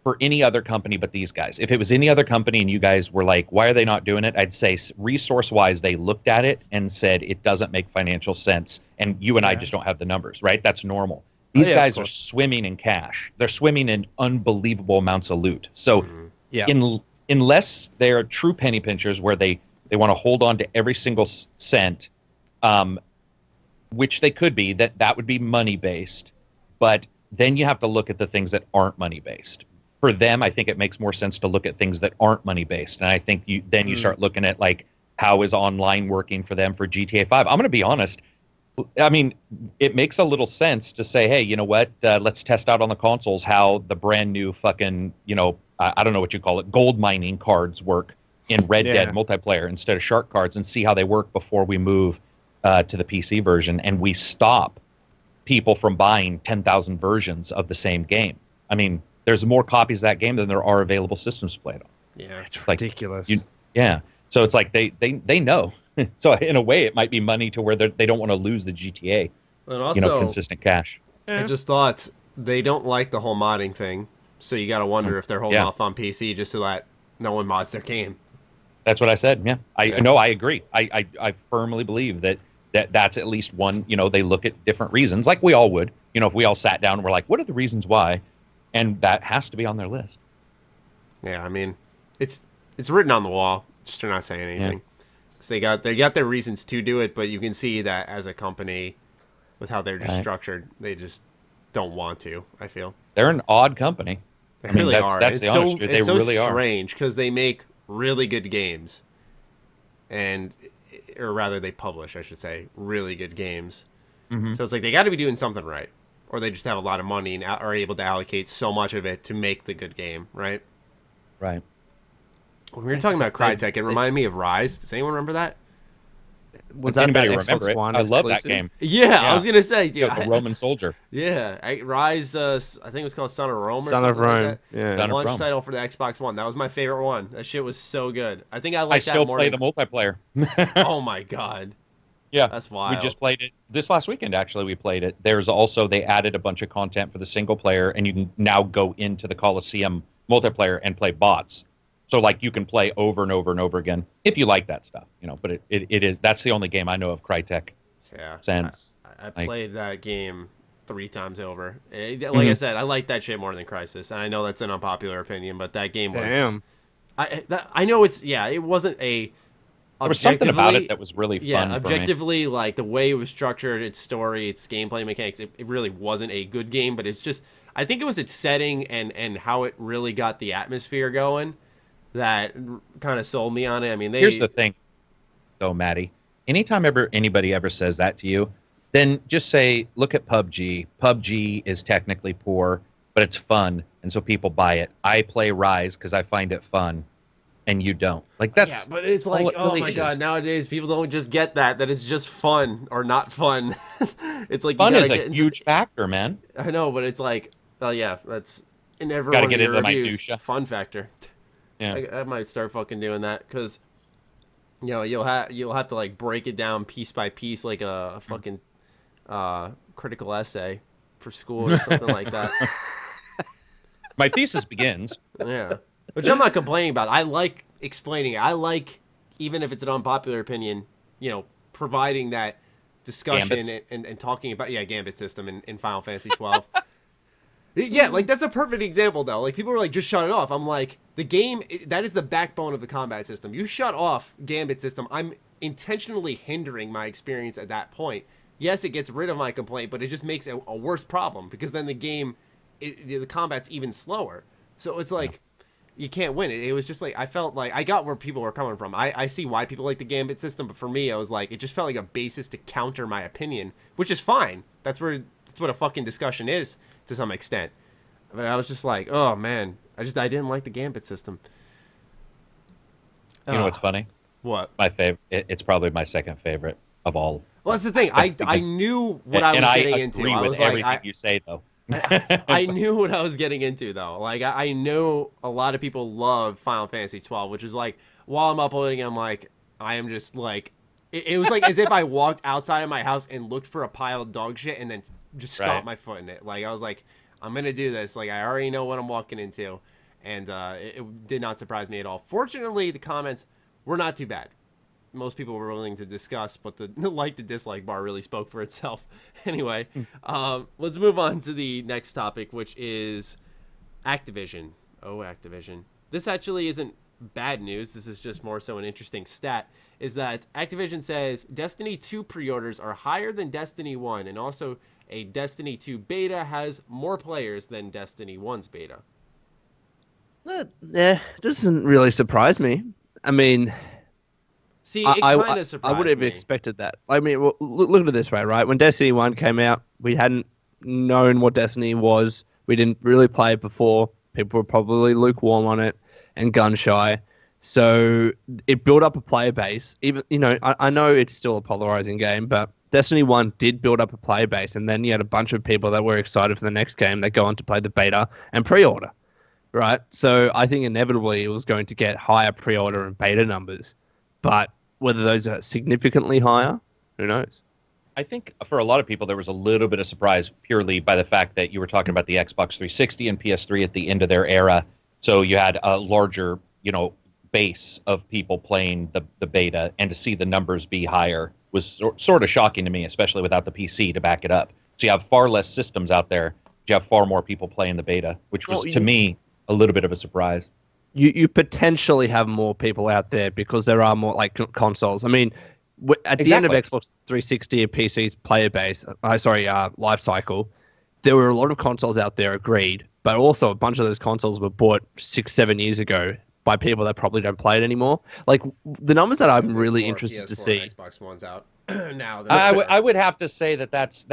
for any other company but these guys. If it was any other company and you guys were like, why are they not doing it? I'd say resource-wise, they looked at it and said it doesn't make financial sense. And you and I just don't have the numbers, right? That's normal. These guys are swimming in cash. They're swimming in unbelievable amounts of loot. So unless they're true penny pinchers where they want to hold on to every single cent, which they could be, that would be money-based. But then you have to look at the things that aren't money-based. For them, I think it makes more sense to look at things that aren't money-based. And I think you start looking at, like, how is online working for them for GTA 5? I'm going to be honest. I mean, it makes a little sense to say, hey, you know what? Let's test out on the consoles how the brand new fucking, you know, I don't know what you call it, gold mining cards work in Red Dead multiplayer instead of shark cards, and see how they work before we move to the PC version, and we stop people from buying 10,000 versions of the same game. I mean, there's more copies of that game than there are available systems to play it on. Yeah, it's ridiculous. So it's like they know. So in a way, it might be money to where they don't want to lose the GTA. And also, consistent cash. I just thought they don't like the whole modding thing, so you got to wonder if they're holding off on PC just so that no one mods their game. That's what I said. Yeah, I agree. I firmly believe that's at least one. You know, they look at different reasons, like we all would. You know, if we all sat down and we're like, what are the reasons why? And that has to be on their list. Yeah, I mean, it's written on the wall, just to not say anything. So they got their reasons to do it, but you can see that as a company, with how they're just structured, they just don't want to. I feel they're an odd company. They really are. That's the honest truth. They really are. It's so strange because they make really good games, or rather, they publish, I should say, really good games. So it's like they got to be doing something right, or they just have a lot of money and are able to allocate so much of it to make the good game, right? Right. When we were talking about Crytek, it reminded me of Rise. Does anyone remember that? Was that anybody that remember Xbox it? One I love exclusive? that game. Yeah, I was gonna say, dude, the Roman soldier. Yeah, Rise. I think it was called Son of Rome. Or Son something of Rome. Like that. Yeah. Launch title for the Xbox One. That was my favorite one. That shit was so good. I think I like that still more. Play the multiplayer. Oh my god. Yeah, that's wild. We just played it this last weekend. Actually, we played it. There's also they added a bunch of content for the single player, and you can now go into the Coliseum multiplayer and play bots. So like you can play over and over and over again if you like that stuff, you know. But it is that's the only game I know of Crytek. Yeah, since I played that game 3 times over. Like I said, I like that shit more than Crysis, and I know that's an unpopular opinion, but that game was. Damn. I know it wasn't a. There was something about it that was really fun. Yeah, objectively, like the way it was structured, its story, its gameplay mechanics, it really wasn't a good game. But it's just, I think it was its setting and how it really got the atmosphere going that kind of sold me on it. I mean, here's the thing, though, Matty. Anytime anybody ever says that to you, then just say, look at PUBG. PUBG is technically poor. but it's fun, and so people buy it. I play Rise because I find it fun, and you don't. Like, that's yeah, but it's like, oh my god, nowadays people don't just get that it's just fun or not fun. It's like fun is a huge factor, man. I know, but it's like, yeah, that's in every one of your reviews. Fun factor. Yeah, I might start fucking doing that because, you know, you'll have to like break it down piece by piece like a fucking critical essay for school or something like that. My thesis begins. Yeah, which I'm not complaining about. I like explaining it. I like, even if it's an unpopular opinion, you know, providing that discussion and talking about Gambit system in Final Fantasy 12. Yeah, like that's a perfect example though. Like people are like, just shut it off. I'm like, the game, that is the backbone of the combat system. You shut off Gambit system, I'm intentionally hindering my experience at that point. Yes, it gets rid of my complaint, but it just makes it a worse problem because then the game, the combat's even slower. So it's like, you can't win it. It was just like, I felt like, I got where people were coming from. I see why people like the Gambit system, but for me, I was like, it just felt like a basis to counter my opinion, which is fine. That's what a fucking discussion is to some extent. But I was just like, oh man, I didn't like the Gambit system. You know what's funny? What? My favorite. It's probably my second favorite of all. Well, that's the thing. I knew what I was getting into. I was like, everything you say though. I knew what I was getting into though. Like I knew a lot of people love Final Fantasy 12, which is like, while I'm uploading, I'm like, I am just like, it was like as if I walked outside of my house and looked for a pile of dog shit and then just stomped my foot in it. Like I was like, I'm gonna do this. Like I already know what I'm walking into, and it did not surprise me at all. Fortunately, the comments were not too bad. Most people were willing to discuss, but the like to dislike bar really spoke for itself. Anyway, let's move on to the next topic, which is Activision. Oh, Activision. This actually isn't bad news. This is just more so an interesting stat, is that Activision says Destiny 2 pre-orders are higher than Destiny 1, and also a Destiny 2 beta has more players than Destiny 1's beta. Yeah, doesn't really surprise me. I mean, see, it kind of surprised me. I would have expected that. I mean, well, look at it this way, right? When Destiny 1 came out, we hadn't known what Destiny was. We didn't really play it before. People were probably lukewarm on it and gun shy. So it built up a player base. Even, you know, I know it's still a polarizing game, but Destiny 1 did build up a player base, and then you had a bunch of people that were excited for the next game that go on to play the beta and pre-order, right? So I think inevitably it was going to get higher pre-order and beta numbers, but whether those are significantly higher, who knows? I think for a lot of people there was a little bit of surprise purely by the fact that you were talking about the Xbox 360 and PS3 at the end of their era, so you had a larger, you know, base of people playing the beta, and to see the numbers be higher was sort of shocking to me, especially without the PC to back it up. So you have far less systems out there. You have far more people playing the beta, which was, to me, a little bit of a surprise. You potentially have more people out there because there are more like consoles. I mean, at the end of Xbox 360 and PC's player base, life cycle, there were a lot of consoles out there, agreed, but also a bunch of those consoles were bought 6-7 years ago by people that probably don't play it anymore. Like the numbers that I'm really interested to see. Xbox One's out now. I would have to say that's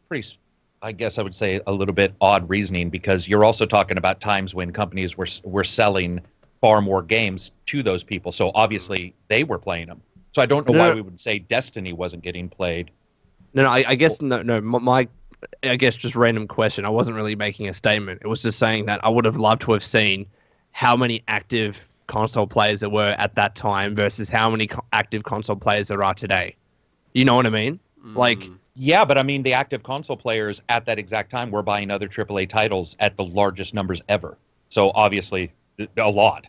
pretty. I guess I would say a little bit odd reasoning, because you're also talking about times when companies were selling far more games to those people. So obviously they were playing them. So I don't know why we would say Destiny wasn't getting played. No, I guess my I guess just random question. I wasn't really making a statement. It was just saying that I would have loved to have seen how many active console players there were at that time versus how many active console players there are today. You know what I mean? Like, yeah, but I mean, the active console players at that exact time were buying other AAA titles at the largest numbers ever. So obviously, a lot.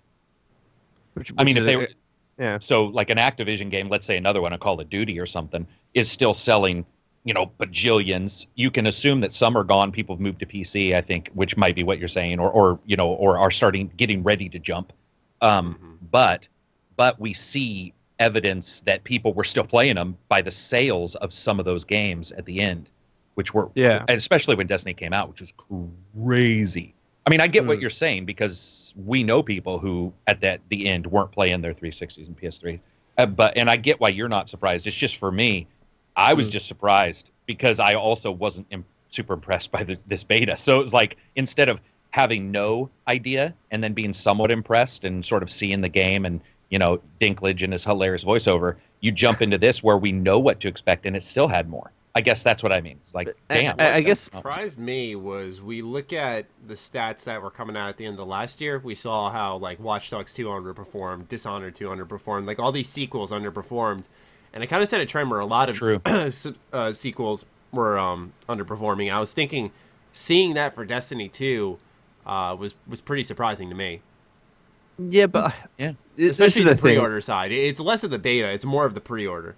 I mean, if they were, so like an Activision game, let's say another one, a Call of Duty or something, is still selling, you know, bajillions. You can assume that some are gone. People have moved to PC, I think, which might be what you're saying, or you know, or are getting ready to jump. But we see evidence that people were still playing them by the sales of some of those games at the end, which were, and especially when Destiny came out, which was crazy. I mean, I get what you're saying, because we know people who at the end weren't playing their 360s and PS3. And I get why you're not surprised. It's just, for me, I was just surprised because I also wasn't super impressed by this beta. So it was like, instead of having no idea and then being somewhat impressed and sort of seeing the game and, you know, Dinklage and his hilarious voiceover, you jump into this where we know what to expect and it still had more. I guess that's what I mean. It's like, damn. I guess surprised me was we look at the stats that were coming out at the end of last year. We saw how like Watch Dogs 2 underperformed, Dishonored 2 underperformed, like all these sequels underperformed, and it kind of set a trend where a lot of sequels were underperforming. I was thinking, seeing that for Destiny 2 was pretty surprising to me. Yeah, but especially the pre-order side. It's less of the beta; it's more of the pre-order.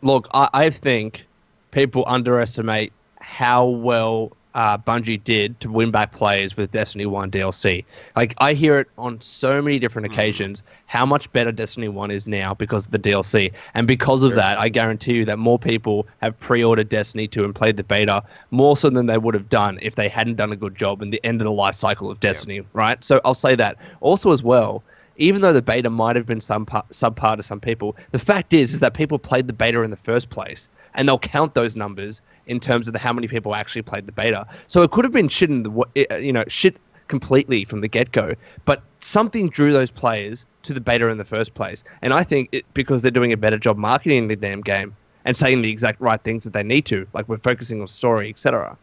Look, I think people underestimate how well Bungie did to win back players with Destiny 1 DLC. Like, I hear it on so many different occasions how much better Destiny 1 is now because of the DLC. And because of that, I guarantee you that more people have pre-ordered Destiny 2 and played the beta more so than they would have done if they hadn't done a good job in the end of the life cycle of Destiny, right? So I'll say that. Also as well, even though the beta might have been subpar to some people, the fact is that people played the beta in the first place. And they'll count those numbers in terms of how many people actually played the beta. So it could have been shit completely from the get-go, but something drew those players to the beta in the first place. And I think because they're doing a better job marketing the damn game and saying the exact right things that they need to, like we're focusing on story, etc.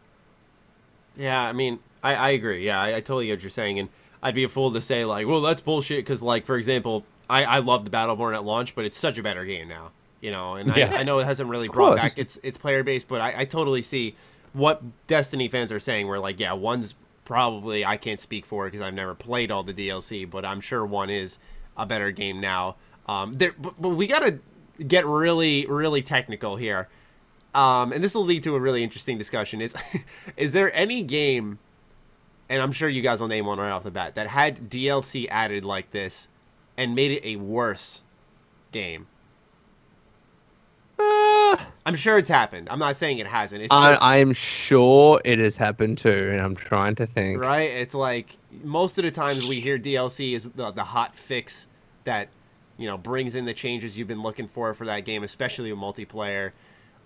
Yeah, I mean, I agree. Yeah, I totally get what you're saying, and I'd be a fool to say like, well, that's bullshit, because like, for example, I loved the Battleborn at launch, but it's such a better game now. You know, and I know it hasn't really brought back its player base, but I totally see what Destiny fans are saying. Where like, yeah, one's probably, I can't speak for it because I've never played all the DLC, but I'm sure one is a better game now. But we gotta get really, really technical here, and this will lead to a really interesting discussion. Is there any game, and I'm sure you guys will name one right off the bat, that had DLC added like this and made it a worse game? I'm sure it's happened. I'm not saying it hasn't. It's just, I'm sure it has happened too, and I'm trying to think. Right? It's like most of the times we hear DLC is the hot fix that, you know, brings in the changes you've been looking for that game, especially with multiplayer.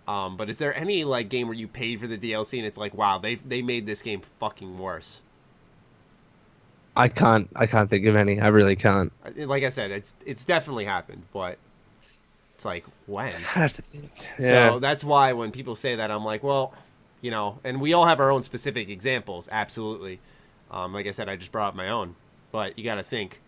But is there any like game where you paid for the DLC and it's like, wow, they made this game fucking worse? I can't think of any. I really can't. Like I said, it's definitely happened, but it's like, when? I have to think. Yeah. So that's why when people say that, I'm like, well, you know, and we all have our own specific examples, absolutely. Like I said, I just brought up my own, but you got to think,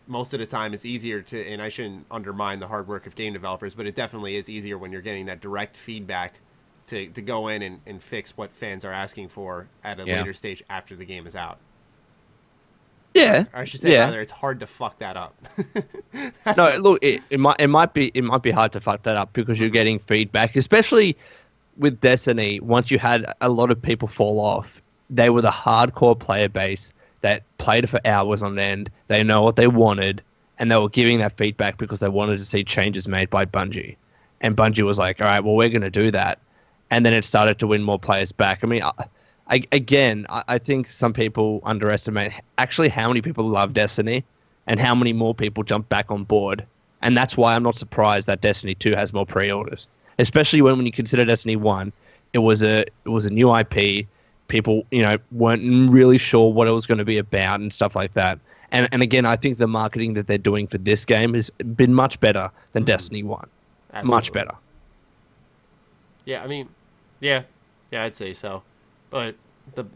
most of the time it's easier to, and I shouldn't undermine the hard work of game developers, but it definitely is easier when you're getting that direct feedback to go in and fix what fans are asking for at a later stage after the game is out. Yeah, or I should say rather, it's hard to fuck that up. No, look, it might be hard to fuck that up because you're getting feedback, especially with Destiny. Once you had a lot of people fall off, they were the hardcore player base that played for hours on end. They know what they wanted, and they were giving that feedback because they wanted to see changes made by Bungie. And Bungie was like, all right, well, we're going to do that. And then it started to win more players back. I mean, I think some people underestimate actually how many people love Destiny and how many more people jump back on board. And that's why I'm not surprised that Destiny 2 has more pre-orders, especially when you consider Destiny 1, it was a new IP. People, you know, weren't really sure what it was going to be about and stuff like that. And again, I think the marketing that they're doing for this game has been much better than Destiny 1. Absolutely. Much better. Yeah, I mean, yeah, I'd say so. But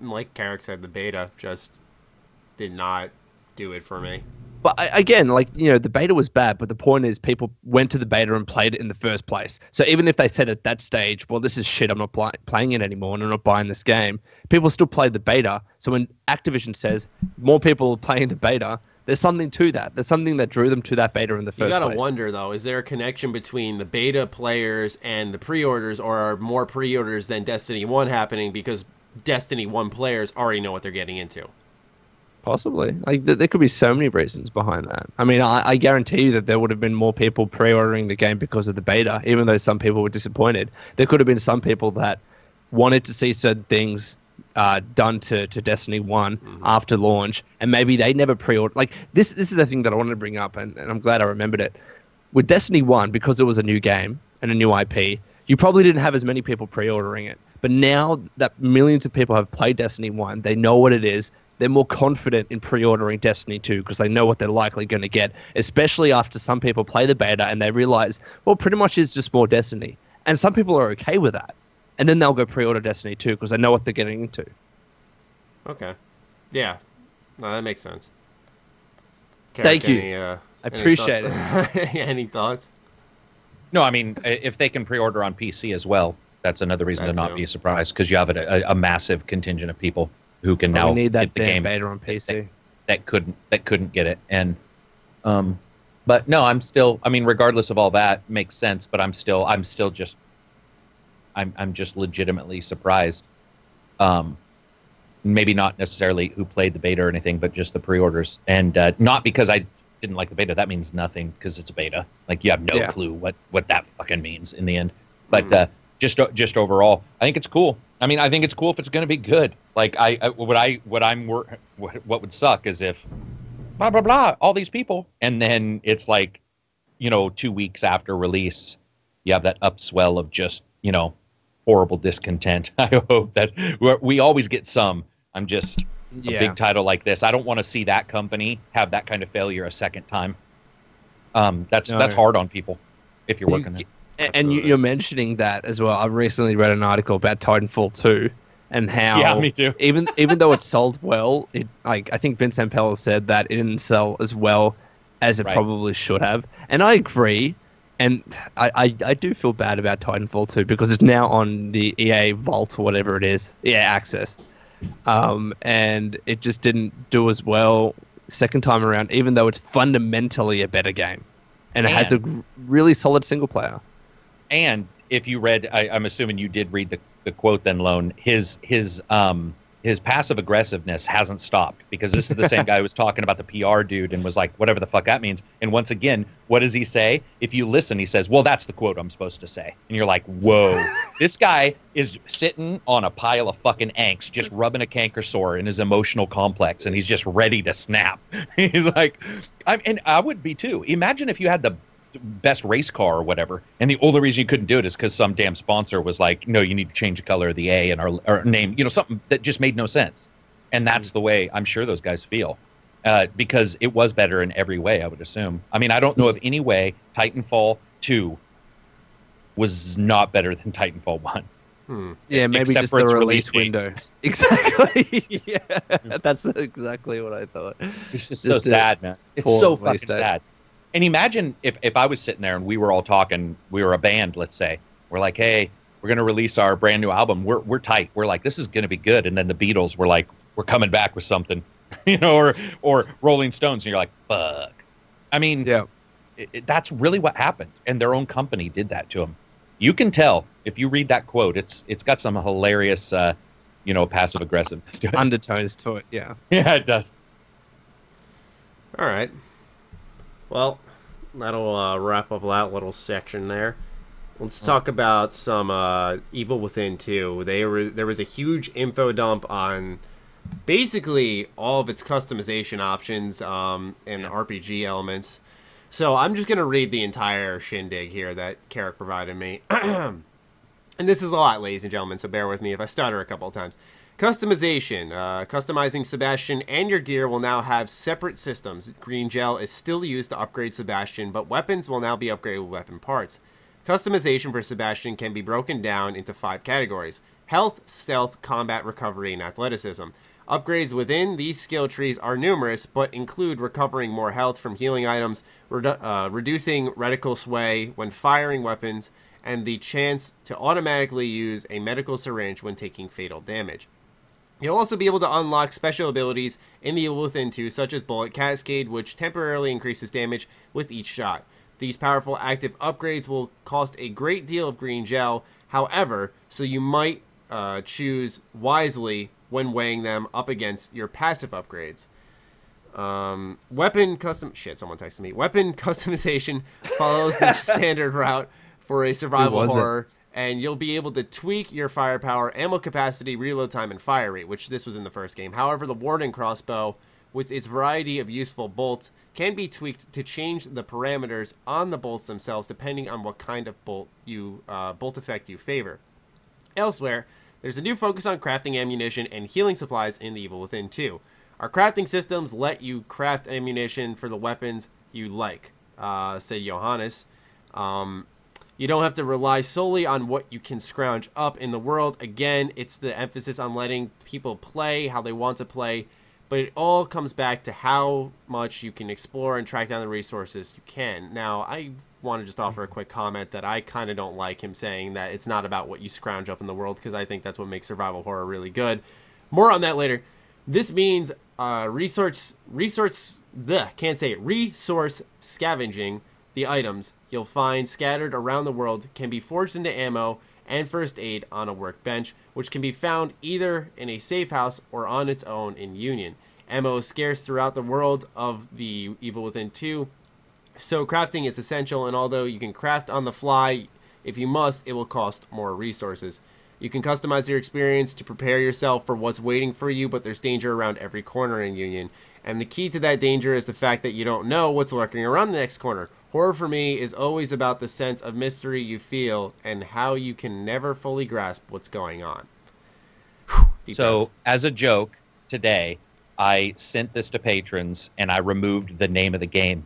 like Karak said, the beta just did not do it for me. But again, like, you know, the beta was bad, but the point is people went to the beta and played it in the first place. So even if they said at that stage, well, this is shit, I'm not playing it anymore and I'm not buying this game, people still played the beta. So when Activision says more people are playing the beta, there's something to that. There's something that drew them to that beta in the first place. You gotta wonder, though, is there a connection between the beta players and the pre-orders, or are more pre-orders than Destiny 1 happening because Destiny 1 players already know what they're getting into? Possibly. Like, there could be so many reasons behind that. I mean, I guarantee you that there would have been more people pre-ordering the game because of the beta, even though some people were disappointed. There could have been some people that wanted to see certain things done to Destiny 1 after launch, and maybe they never pre-ordered. Like, this is the thing that I wanted to bring up, and I'm glad I remembered it. With Destiny 1, because it was a new game and a new IP, you probably didn't have as many people pre-ordering it. But now that millions of people have played Destiny 1, they know what it is. They're more confident in pre-ordering Destiny 2 because they know what they're likely going to get, especially after some people play the beta and they realize, well, pretty much it's just more Destiny. And some people are okay with that. And then they'll go pre-order Destiny 2 because they know what they're getting into. Okay. Yeah. No, that makes sense. Karak, Thank you. I appreciate it. Any thoughts? No, I mean, if they can pre-order on PC as well, that's another reason to not be surprised, because you have a massive contingent of people who can now need that get the game beta on PC that couldn't get it. And but no, I'm still, I mean, regardless of all that, makes sense, but I'm just legitimately surprised. Maybe not necessarily who played the beta or anything, but just the pre-orders. And not because I didn't like the beta. That means nothing because it's a beta. Like, you have no clue what that fucking means in the end. But just overall, I think it's cool. I mean, I think it's cool if it's going to be good. Like, what would suck is if blah blah blah all these people, and then it's like, 2 weeks after release, you have that upswell of just horrible discontent. I hope that we always get some. I'm just a big title like this. I don't want to see that company have that kind of failure a second time. That's hard on people if you're working there. And you're mentioning that as well. I've recently read an article about Titanfall 2 and how me too. even though it sold well, I think Vince Ampel said that it didn't sell as well as it probably should have. And I agree. And I do feel bad about Titanfall 2 because it's now on the EA Vault or whatever it is, EA Access. And it just didn't do as well second time around, even though it's fundamentally a better game. And it has a really solid single player. And if you read, I'm assuming you did read the quote then, Lone, his passive aggressiveness hasn't stopped, because this is the same guy who was talking about the PR dude and was like, whatever the fuck that means. And once again, what does he say? If you listen, he says, well, that's the quote I'm supposed to say. And you're like, whoa, this guy is sitting on a pile of fucking angst, just rubbing a canker sore in his emotional complex, and he's just ready to snap. He's like, and I would be too. Imagine if you had the best race car or whatever, and the only reason you couldn't do it is because some damn sponsor was like, no, you need to change the color of the A and our name, something that just made no sense. And that's the way I'm sure those guys feel, because it was better in every way, I would assume. I mean, I don't know of any way Titanfall 2 was not better than Titanfall 1. Yeah, maybe just the release window. Exactly. Yeah, that's exactly what I thought. It's just so sad, man. It's so fucking sad. And imagine if I was sitting there and we were all talking, we were a band, let's say. We're like, hey, we're going to release our brand new album. We're tight. We're like, this is going to be good. And then the Beatles were like, we're coming back with something, or Rolling Stones. And you're like, fuck. I mean, that's really what happened. And their own company did that to them. You can tell if you read that quote, it's got some hilarious, passive aggressiveness to it. Undertones to it, yeah. Yeah, it does. All right. Well, that'll wrap up that little section there. Let's talk about some Evil Within 2. There was a huge info dump on basically all of its customization options and RPG elements. So I'm just going to read the entire shindig here that Karak provided me. And this is a lot, ladies and gentlemen, so bear with me if I stutter a couple of times. Customization. Customizing Sebastian and your gear will now have separate systems. Green gel is still used to upgrade Sebastian, but weapons will now be upgraded with weapon parts. Customization for Sebastian can be broken down into 5 categories: health, stealth, combat, recovery, and athleticism. Upgrades within these skill trees are numerous, but include recovering more health from healing items, reducing reticle sway when firing weapons, and the chance to automatically use a medical syringe when taking fatal damage. You'll also be able to unlock special abilities in the Evil Within 2, such as Bullet Cascade, which temporarily increases damage with each shot. These powerful active upgrades will cost a great deal of green gel, however, so you might choose wisely when weighing them up against your passive upgrades. Weapon customization follows the standard route for a survival horror, and you'll be able to tweak your firepower, ammo capacity, reload time, and fire rate, which this was in the first game. However, the Warden crossbow with its variety of useful bolts, can be tweaked to change the parameters on the bolts themselves depending on what kind of bolt effect you favor. Elsewhere, there's a new focus on crafting ammunition and healing supplies in The Evil Within 2. Our crafting systems let you craft ammunition for the weapons you like, said Johannes. You don't have to rely solely on what you can scrounge up in the world. Again, it's the emphasis on letting people play how they want to play, but it all comes back to how much you can explore and track down the resources you can. Now, I want to just offer a quick comment that I kind of don't like him saying that it's not about what you scrounge up in the world, because I think that's what makes survival horror really good. More on that later. This means resource scavenging. The items you'll find scattered around the world can be forged into ammo and first aid on a workbench, which can be found either in a safe house or on its own in Union. Ammo is scarce throughout the world of The Evil Within 2, so crafting is essential, and although you can craft on the fly, if you must, it will cost more resources. You can customize your experience to prepare yourself for what's waiting for you, but there's danger around every corner in Union. And the key to that danger is the fact that you don't know what's lurking around the next corner. Horror for me is always about the sense of mystery you feel and how you can never fully grasp what's going on. So, as a joke, today, I sent this to patrons and I removed the name of the game.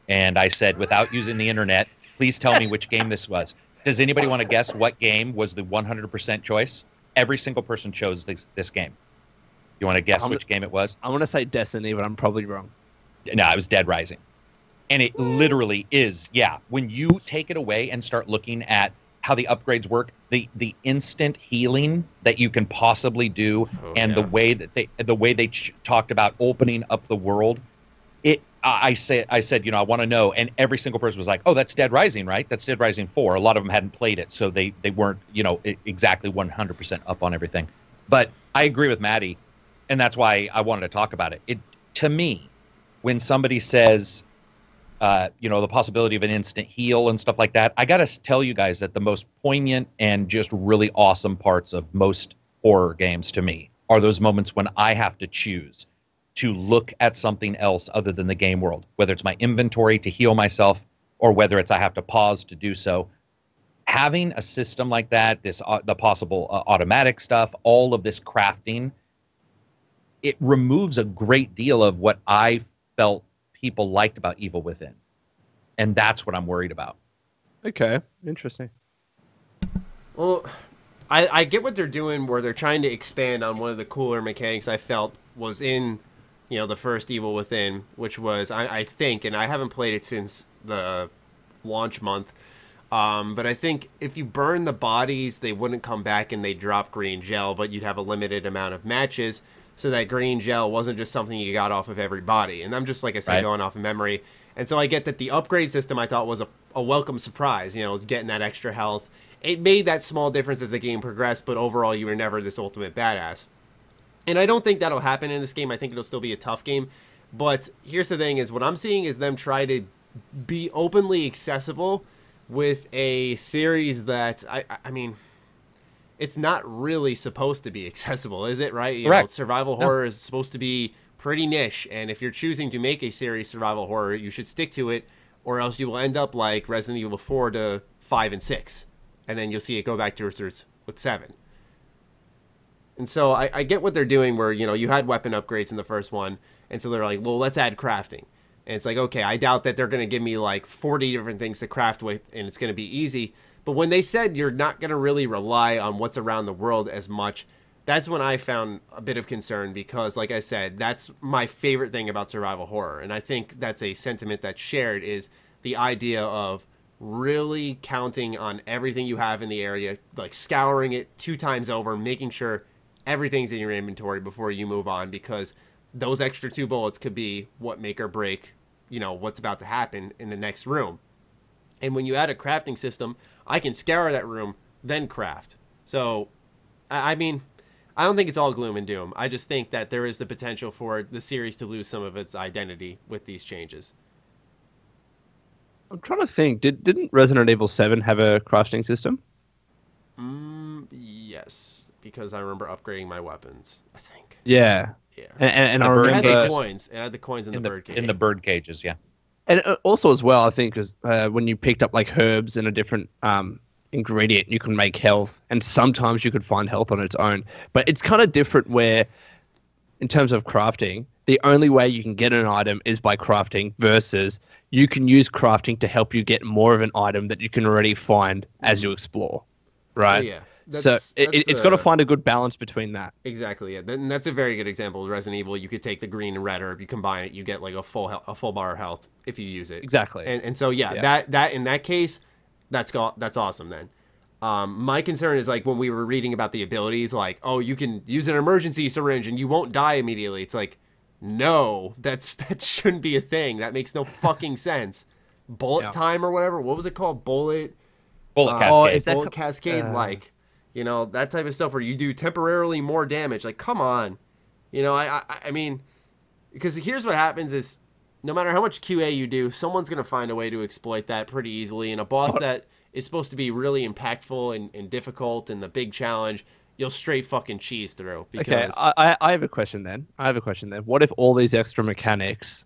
And I said, without using the internet, please tell me which game this was. Does anybody want to guess what game was the 100% choice? Every single person chose this game. You want to guess which game it was? I want to say Destiny, but I'm probably wrong. No, it was Dead Rising. And it literally is, yeah. When you take it away and start looking at how the upgrades work, the instant healing that you can possibly do, the way that they talked about opening up the world, I said, I want to know, and every single person was like, "Oh, that's Dead Rising, right? That's Dead Rising 4." A lot of them hadn't played it, so they weren't, exactly 100% up on everything. But I agree with Maddie, and that's why I wanted to talk about it. To me, when somebody says, the possibility of an instant heal and stuff like that, I got to tell you guys that the most poignant and just really awesome parts of most horror games to me are those moments when I have to choose to look at something else other than the game world, whether it's my inventory to heal myself or whether it's I have to pause to do so. Having a system like that, the possible automatic stuff, all of this crafting, it removes a great deal of what I felt people liked about Evil Within. And that's what I'm worried about. Okay, interesting. Well, I get what they're doing, where they're trying to expand on one of the cooler mechanics I felt was in the first Evil Within, which was, I think, and I haven't played it since the launch month, but I think if you burn the bodies, they wouldn't come back and they'd drop green gel, but you'd have a limited amount of matches, so that green gel wasn't just something you got off of every body. And I'm just, like I said, going off of memory. And so I get that the upgrade system, I thought, was a welcome surprise, getting that extra health. It made that small difference as the game progressed, but overall you were never this ultimate badass. And I don't think that'll happen in this game. I think it'll still be a tough game. But here's the thing, is what I'm seeing is them try to be openly accessible with a series that, I mean, it's not really supposed to be accessible, is it, right? Correct. Survival horror is supposed to be pretty niche. And if you're choosing to make a series survival horror, you should stick to it, or else you will end up like Resident Evil 4 to 5 and 6. And then you'll see it go back to its roots with 7. And so I get what they're doing, where, you had weapon upgrades in the first one, and so they're like, well, let's add crafting. And it's like, okay, I doubt that they're going to give me like 40 different things to craft with, and it's going to be easy. But when they said you're not going to really rely on what's around the world as much, that's when I found a bit of concern, because, like I said, that's my favorite thing about survival horror. And I think that's a sentiment that's shared, is the idea of really counting on everything you have in the area, like scouring it 2 times over, making sure everything's in your inventory before you move on, because those extra 2 bullets could be what make or break, what's about to happen in the next room. And when you add a crafting system, I can scour that room, then craft. So, I mean, I don't think it's all gloom and doom. I just think that there is the potential for the series to lose some of its identity with these changes. I'm trying to think. Didn't Resident Evil 7 have a crafting system? Yes, because I remember upgrading my weapons, I think. Yeah. Yeah. And I The bird It had remember the coins. It had the coins in the bird cage. in the bird cages, yeah. And also as well, I think, is when you picked up like herbs and a different ingredient, you can make health, and sometimes you could find health on its own. But it's kind of different where, in terms of crafting, the only way you can get an item is by crafting, versus you can use crafting to help you get more of an item that you can already find as you explore, right? Oh, yeah. So it's got to find a good balance between that. Exactly. Yeah. And that's a very good example of Resident Evil. You could take the green and red herb, you combine it, you get like a full bar of health if you use it. Exactly. And so that in that case, that's awesome then. My concern is like when we were reading about the abilities, like, oh, you can use an emergency syringe and you won't die immediately. It's like, no, that shouldn't be a thing. That makes no fucking sense. Bullet time or whatever. What was it called? Bullet Cascade. Bullet cascade, like, you know, that type of stuff where you do temporarily more damage. Like, come on. You know, I mean, because here's what happens is no matter how much QA you do, someone's going to find a way to exploit that pretty easily. And a boss that is supposed to be really impactful and difficult and the big challenge, you'll straight fucking cheese through. Because... Okay, I have a question then. What if all these extra mechanics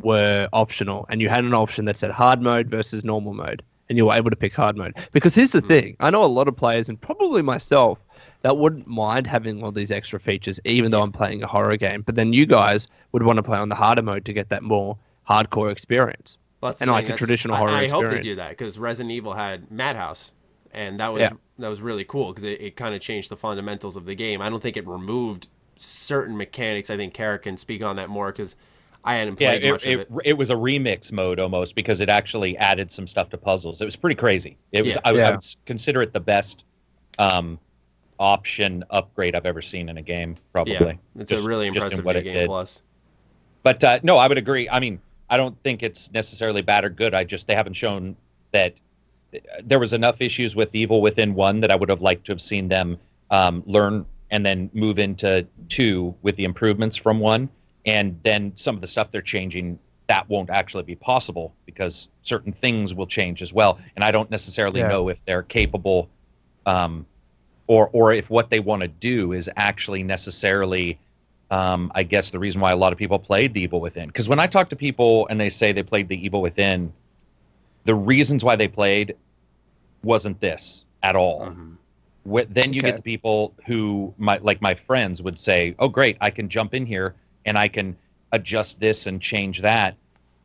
were optional and you had an option that said hard mode versus normal mode, and you were able to pick hard mode? Because here's the thing. I know a lot of players, and probably myself, that wouldn't mind having all these extra features, even though I'm playing a horror game. But then you guys would want to play on the harder mode to get that more hardcore experience. And like a traditional horror experience. I hope they do that, because Resident Evil had Madhouse, and that was really cool, because it kind of changed the fundamentals of the game. I don't think it removed certain mechanics. I think Karak can speak on that more, because I hadn't played much of it. It was a remix mode almost, because it actually added some stuff to puzzles. It was pretty crazy. It was I would consider it the best option upgrade I've ever seen in a game, probably. Yeah, it's a really impressive New Game Plus. But no, I would agree. I mean, I don't think it's necessarily bad or good. They haven't shown that there was enough issues with Evil Within 1 that I would have liked to have seen them learn and then move into 2 with the improvements from 1. And then some of the stuff they're changing, that won't actually be possible because certain things will change as well. And I don't necessarily know if they're capable or if what they want to do is actually necessarily, I guess, the reason why a lot of people played the Evil Within. Because when I talk to people and they say they played the Evil Within, the reasons why they played wasn't this at all. Mm-hmm. Then you get the people who, like my friends, would say, oh, great, I can jump in here and I can adjust this and change that.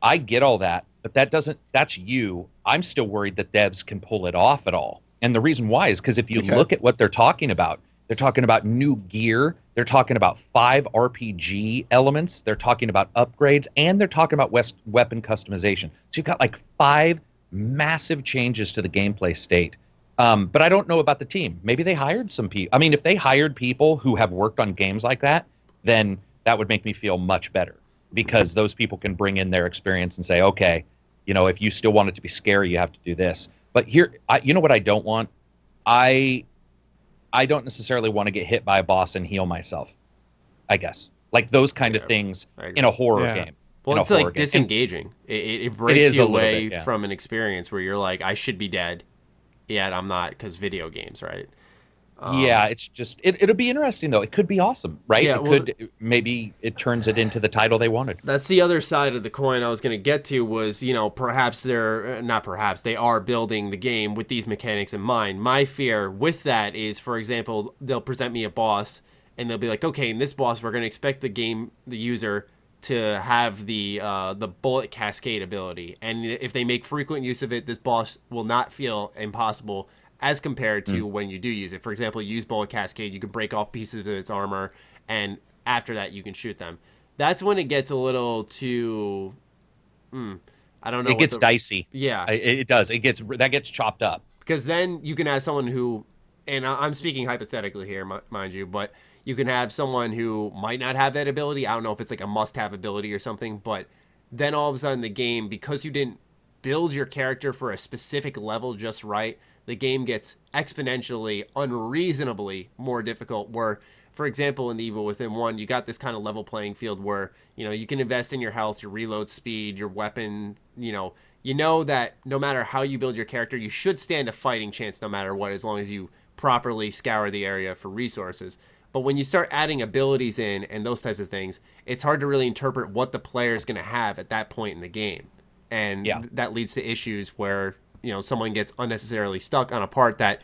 I get all that, but that's you. I'm still worried that devs can pull it off at all. And the reason why is because if you look at what they're talking about new gear, they're talking about 5 RPG elements, they're talking about upgrades, and they're talking about weapon customization. So you've got like 5 massive changes to the gameplay state. But I don't know about the team. Maybe they hired some people. I mean, if they hired people who have worked on games like that, then that would make me feel much better, because those people can bring in their experience and say, okay, you know, if you still want it to be scary, you have to do this. But here, you know what I don't want? I don't necessarily want to get hit by a boss and heal myself, I guess. Like those kind of things in a horror game. Well, it's like disengaging. It breaks you away from an experience where you're like, I should be dead, yet I'm not, because video games, right? Yeah, it's just it'll be interesting though. It could be awesme, right? Yeah, maybe it turns it into the title they wanted. That's the other side of the coin I was going to get to was, you know, perhaps they are building the game with these mechanics in mind. My fear with that is, for example, they'll present me a boss and they'll be like, okay, in this boss we're going to expect the user to have the bullet cascade ability, and if they make frequent use of it, this boss will not feel impossible as compared to when you do use it. For example, you use bullet cascade, you can break off pieces of its armor, and after that you can shoot them. That's when it gets a little too I don't know. It gets dicey. Yeah. It does. That gets chopped up. Because then you can have someone who, and I'm speaking hypothetically here, mind you, but you can have someone who might not have that ability. I don't know if it's like a must-have ability or something, but then all of a sudden the game, because you didn't build your character for a specific level just right, the game gets exponentially, unreasonably more difficult. Where, for example, in the Evil Within 1, you got this kind of level playing field where, you know, you can invest in your health, your reload speed, your weapon. You know that no matter how you build your character, you should stand a fighting chance no matter what, as long as you properly scour the area for resources. But when you start adding abilities in and those types of things, it's hard to really interpret what the player is going to have at that point in the game. And that leads to issues where, you know, someone gets unnecessarily stuck on a part that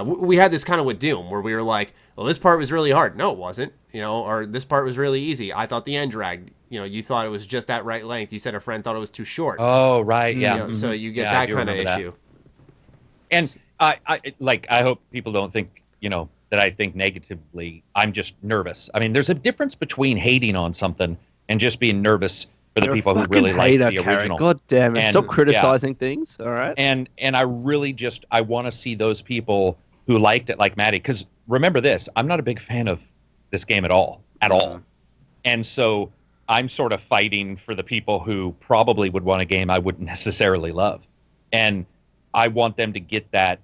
we had this kind of with Doom, where we were like, well, this part was really hard. No, it wasn't. You know, or this part was really easy. I thought the end dragged. You know, you thought it was just that right length. You said a friend thought it was too short. Oh, right, yeah. You know, so you get that kind of issue. And I hope people don't think, you know, that I think negatively. I'm just nervous. I mean, there's a difference between hating on something and just being nervous for the people who really like the original. God damn it! Stop criticizing things. All right. And I really just want to see those people who liked it, like Matty, because remember this: I'm not a big fan of this game at all, and so I'm sort of fighting for the people who probably would want a game I wouldn't necessarily love, and I want them to get the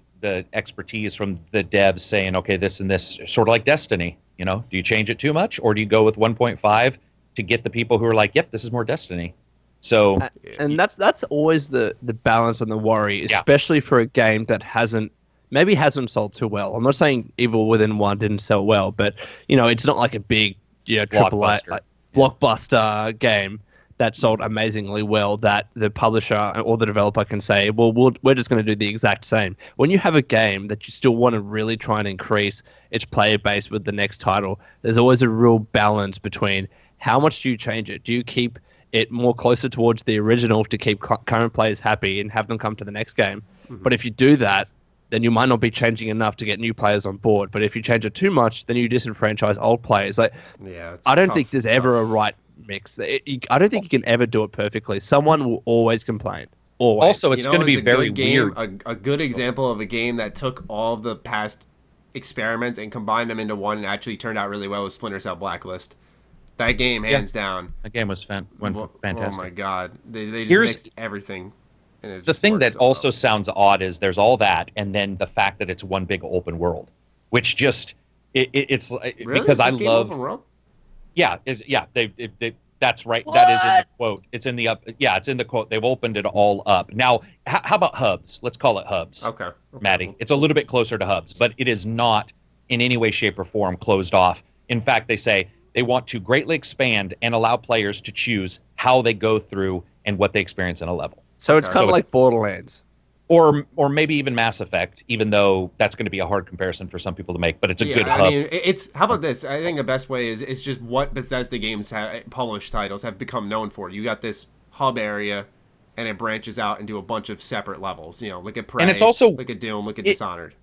expertise from the devs saying, okay, this and this, sort of like Destiny. You know, do you change it too much, or do you go with 1.5 to get the people who are like, yep, this is more Destiny? So, and that's always the balance and the worry, especially for a game that hasn't sold too well. I'm not saying Evil Within 1 didn't sell well, but you know, it's not like a big, you know, AAA blockbuster game that sold amazingly well that the publisher or the developer can say, well, we're just going to do the exact same. When you have a game that you still want to really try and increase its player base with the next title, there's always a real balance between how much do you change it? Do you keep it more closer towards the original to keep current players happy and have them come to the next game? But if you do that, then you might not be changing enough to get new players on board. But if you change it too much, then you disenfranchise old players. Like, I don't think there's ever a right mix. I don't think you can ever do it perfectly. Someone will always complain. Always. Also, it's going to be very weird. A good example of a game that took all of the past experiments and combined them into one and actually turned out really well was Splinter Cell Blacklist. That game, hands down. That game was fantastic. Oh my god, they just mixed everything. And the thing that also sounds odd is there's all that, and then the fact that it's one big open world, which just it's really? Because I love. Open world? Yeah, that's right. What? That is in the quote. It's in the it's in the quote. They've opened it all up. Now, how about hubs? Let's call it hubs. Okay. Matty. It's a little bit closer to hubs, but it is not in any way, shape, or form closed off. In fact, they say they want to greatly expand and allow players to choose how they go through and what they experience in a level. So it's kind of like Borderlands. Or maybe even Mass Effect, even though that's going to be a hard comparison for some people to make, but it's a good hub. I mean, how about this? I think the best way is it's just what Bethesda games published titles have become known for. You got this hub area, and it branches out into a bunch of separate levels. You know, look at Prey, and it's also, look at Doom, look at Dishonored.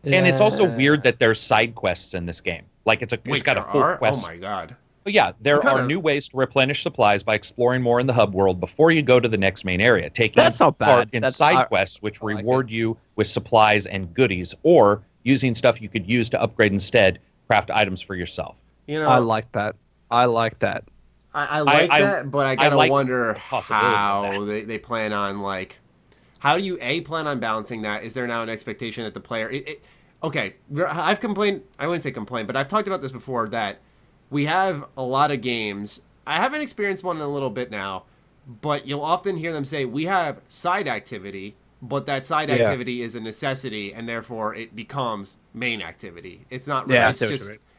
And it's also weird that there's side quests in this game. Like it's got a full quest. Oh my god. But yeah, there are new ways to replenish supplies by exploring more in the hub world before you go to the next main area. Taking part in side quests, which reward you with supplies and goodies, or using stuff you could use to upgrade instead, craft items for yourself. You know, I like that. I like that. I like that, but I gotta wonder how they plan on, like, how do you plan on balancing that? Is there now an expectation that the player? Okay, I've complained. I wouldn't say complained, but I've talked about this before that. We have a lot of games. I haven't experienced one in a little bit now, but you'll often hear them say, we have side activity, but that side activity is a necessity, and therefore it becomes main activity. It's not really,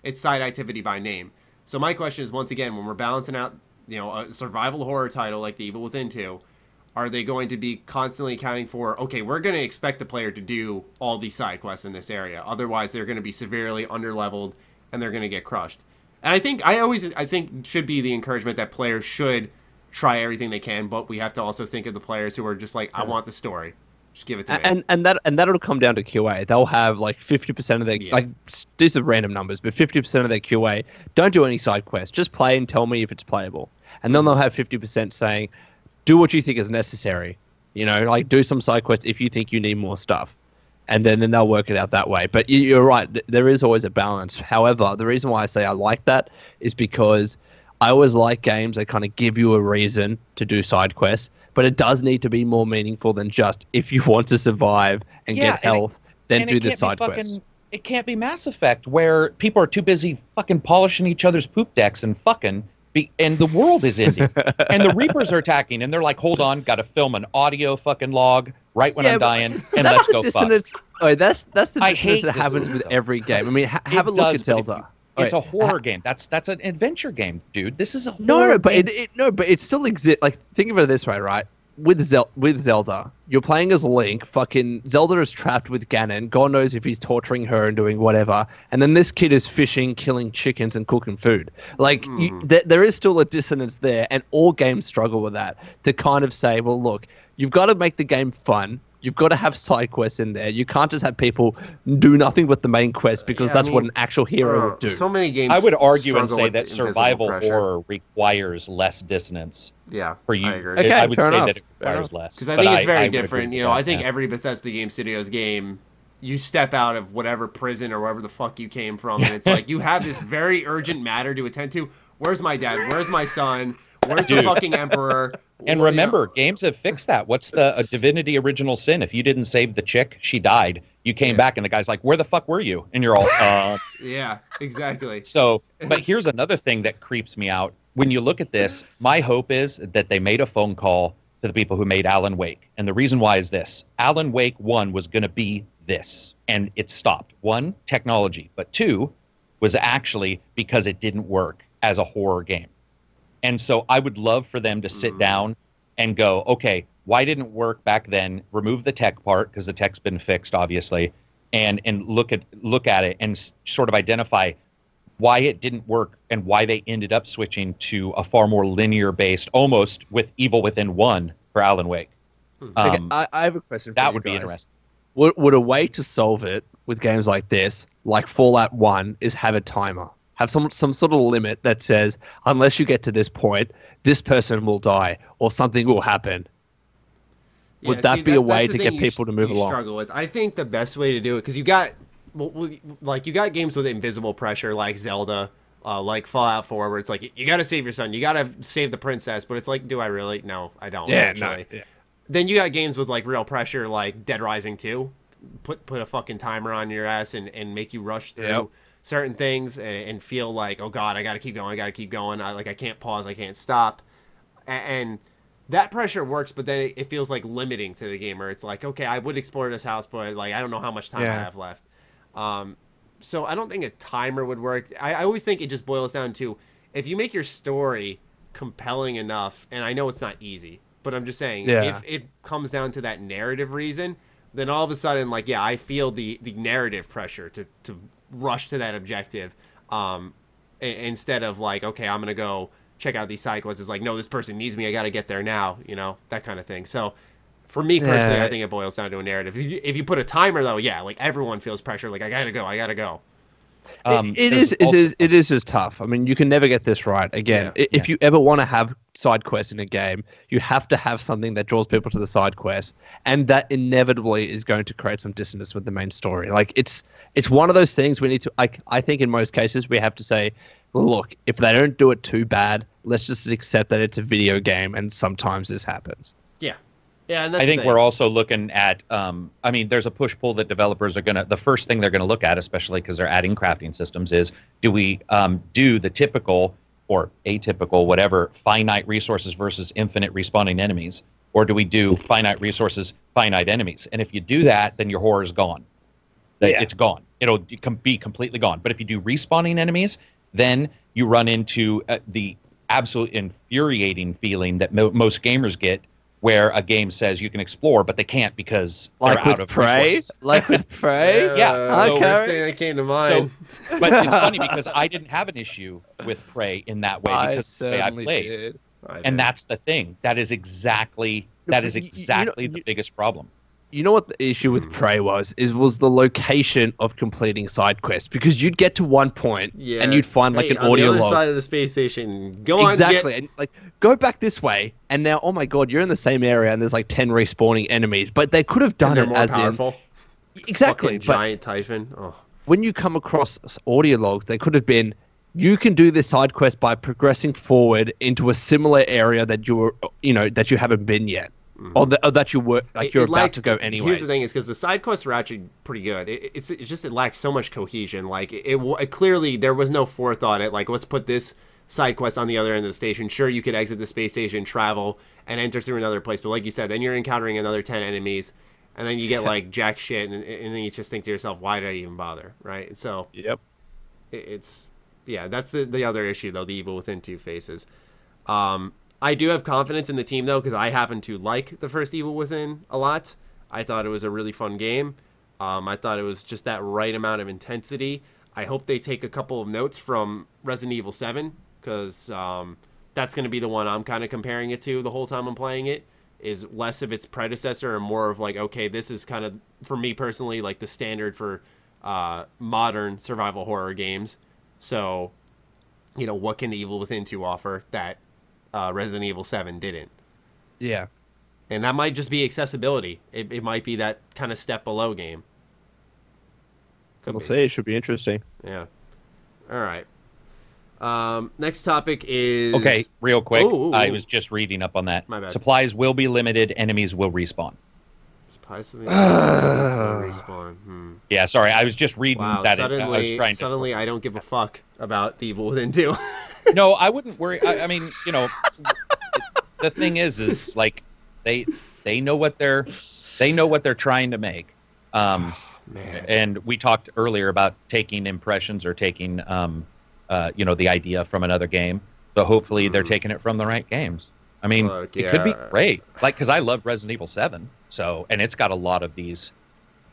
it's side activity by name. So my question is, once again, when we're balancing out, you know, a survival horror title like The Evil Within 2, are they going to be constantly accounting for, okay, we're going to expect the player to do all these side quests in this area. Otherwise, they're going to be severely underleveled, and they're going to get crushed. And I think should be the encouragement that players should try everything they can, but we have to also think of the players who are just like, I want the story. Just give it to me. And that'll come down to QA. They'll have like 50% of their like these are random numbers, but 50% of their QA don't do any side quests. Just play and tell me if it's playable. And then they'll have 50% saying, do what you think is necessary. You know, like do some side quests if you think you need more stuff. And then they'll work it out that way. But you're right. There is always a balance. However, the reason why I say I like that is because I always like games that kind of give you a reason to do side quests. But it does need to be more meaningful than just if you want to survive and get health, then do the side quest. It can't be Mass Effect where people are too busy fucking polishing each other's poop decks and fucking... and the world is ending, and the Reapers are attacking, and they're like, "Hold on, got to film an audio fucking log right when I'm dying, and let's go fuck." Oh, that's the dissonance that happens with every game. I mean, have a look at Zelda. It's a horror game. That's an adventure game, dude. This is a no, but game. but it still exists. Like, think of it this way, right? With Zelda, you're playing as Link. Fucking Zelda is trapped with Ganon. God knows if he's torturing her and doing whatever. And then this kid is fishing, killing chickens, and cooking food. Like, there is still a dissonance there, and all games struggle with that. To kind of say, well, look, you've got to make the game fun. You've got to have side quests in there. You can't just have people do nothing but the main quest because that's what an actual hero would do. So many games. I would argue and say that survival horror requires less dissonance. Yeah, for you. I agree. Okay, I would say enough. that it requires less. Because I think it's very would different. agree You know, with I think that, every Bethesda Game Studios game, you step out of whatever prison or wherever the fuck you came from, and it's like you have this very urgent matter to attend to. Where's my dad? Where's my son? Where's the fucking emperor? And remember, games have fixed that. What's the Divinity original sin? If you didn't save the chick, she died. You came back, and the guy's like, "Where the fuck were you?" And you're all, Yeah, exactly. So, but here's another thing that creeps me out. When you look at this, my hope is that they made a phone call to the people who made Alan Wake. And the reason why is this. Alan Wake 1 was going to be this, and it stopped. 1, technology, but 2 was actually because it didn't work as a horror game. And so I would love for them to sit down and go, okay, why didn't it work back then? Remove the tech part, because the tech's been fixed, obviously, and look at it and sort of identify why it didn't work and why they ended up switching to a far more linear-based, almost with Evil Within 1 for Alan Wake. Okay, I have a question for that you would be guys. interesting. Would a way to solve it with games like this, like Fallout 1, is have a timer? Have some sort of limit that says, unless you get to this point, this person will die or something will happen. Yeah, Would that be a way to get people to move along? Struggle with. I think the best way to do it, because you got, you got games with invisible pressure like Zelda, like Fallout 4, where it's like you got to save your son, you got to save the princess, but it's like, do I really? No, I don't. Actually. No, yeah. Then you got games with like real pressure, like Dead Rising 2. Put a fucking timer on your ass and make you rush through certain things and feel like, oh god, I gotta keep going, I can't pause, I can't stop, and that pressure works, but then it feels like limiting to the gamer. It's like, okay, I would explore this house, but like I don't know how much time I have left. So I don't think a timer would work. I always think it just boils down to, if you make your story compelling enough, and I know it's not easy, but I'm just saying, if it comes down to that narrative reason, then all of a sudden, like, yeah, I feel the narrative pressure to rush to that objective, instead of like, okay, I'm gonna go check out these side quests. It's like, no, this person needs me, I gotta get there now, you know, that kind of thing. So for me personally, I think it boils down to a narrative. If you put a timer though, yeah, like everyone feels pressure, like I gotta go. It is just tough. I mean, you can never get this right. Again, if you ever want to have side quests in a game, you have to have something that draws people to the side quest, and that inevitably is going to create some dissonance with the main story. Like, it's one of those things we need to, like, I think in most cases we have to say, well, look, if they don't do it too bad, let's just accept that it's a video game and sometimes this happens. Yeah, and that's I think we're also looking at, I mean, there's a push-pull that developers are going to, the first thing they're going to look at, especially because they're adding crafting systems, is do we do the typical or atypical, whatever, finite resources versus infinite respawning enemies? Or do we do finite resources, finite enemies? And if you do that, then your horror is gone. It's gone. It'll be completely gone. But if you do respawning enemies, then you run into the absolute infuriating feeling that most gamers get, where a game says you can explore, but they can't because they're out of resources. Like with Prey? Yeah. First thing that came to mind. So, but it's funny because I didn't have an issue with Prey in that way because of the way I played. And that's the thing. That is exactly the biggest problem. You know what the issue with Prey was the location of completing side quests, because you'd get to one point and you'd find like an audio log. On the other side of the space station. And like, go back this way, and now, oh my god, you're in the same area and there's like 10 respawning enemies, but they could have done it more as powerful. Exactly. Giant Typhon. Oh. When you come across audio logs, they could have been, you can do this side quest by progressing forward into a similar area that that you haven't been yet. Or that you're about to go anyway. Here's the thing: is because the side quests were actually pretty good. It lacks so much cohesion. Like it clearly there was no forethought at like, let's put this side quest on the other end of the station. Sure, you could exit the space station, travel, and enter through another place. But like you said, then you're encountering another 10 enemies, and then you get like jack shit, and then you just think to yourself, why did I even bother? Right? So yep, it's Yeah, that's the other issue, though, the Evil Within 2 faces. I do have confidence in the team, though, because I happen to like the first Evil Within a lot. I thought it was a really fun game. I thought it was just that right amount of intensity. I hope they take a couple of notes from Resident Evil 7, because that's going to be the one I'm kind of comparing it to the whole time I'm playing it, is less of its predecessor and more of like, okay, this is kind of, for me personally, like the standard for modern survival horror games. So, you know, what can Evil Within 2 offer that Resident Evil 7 didn't? Yeah. And that might just be accessibility. It might be that kind of step below game. We'll see. It should be interesting. Yeah. All right. Next topic is... Okay, real quick. Ooh. I was just reading up on that. My bad. Supplies will be limited. Enemies will respawn. Supplies will be respawn. Yeah, sorry. I was just reading that. Suddenly, I don't give a fuck about the Evil Within 2. No, I wouldn't worry. I mean, you know, the thing is like they know what they're trying to make. Man. And we talked earlier about taking impressions or taking you know, the idea from another game. So hopefully they're taking it from the right games. I mean, it could be great. Like, because I love Resident Evil 7, and it's got a lot of these.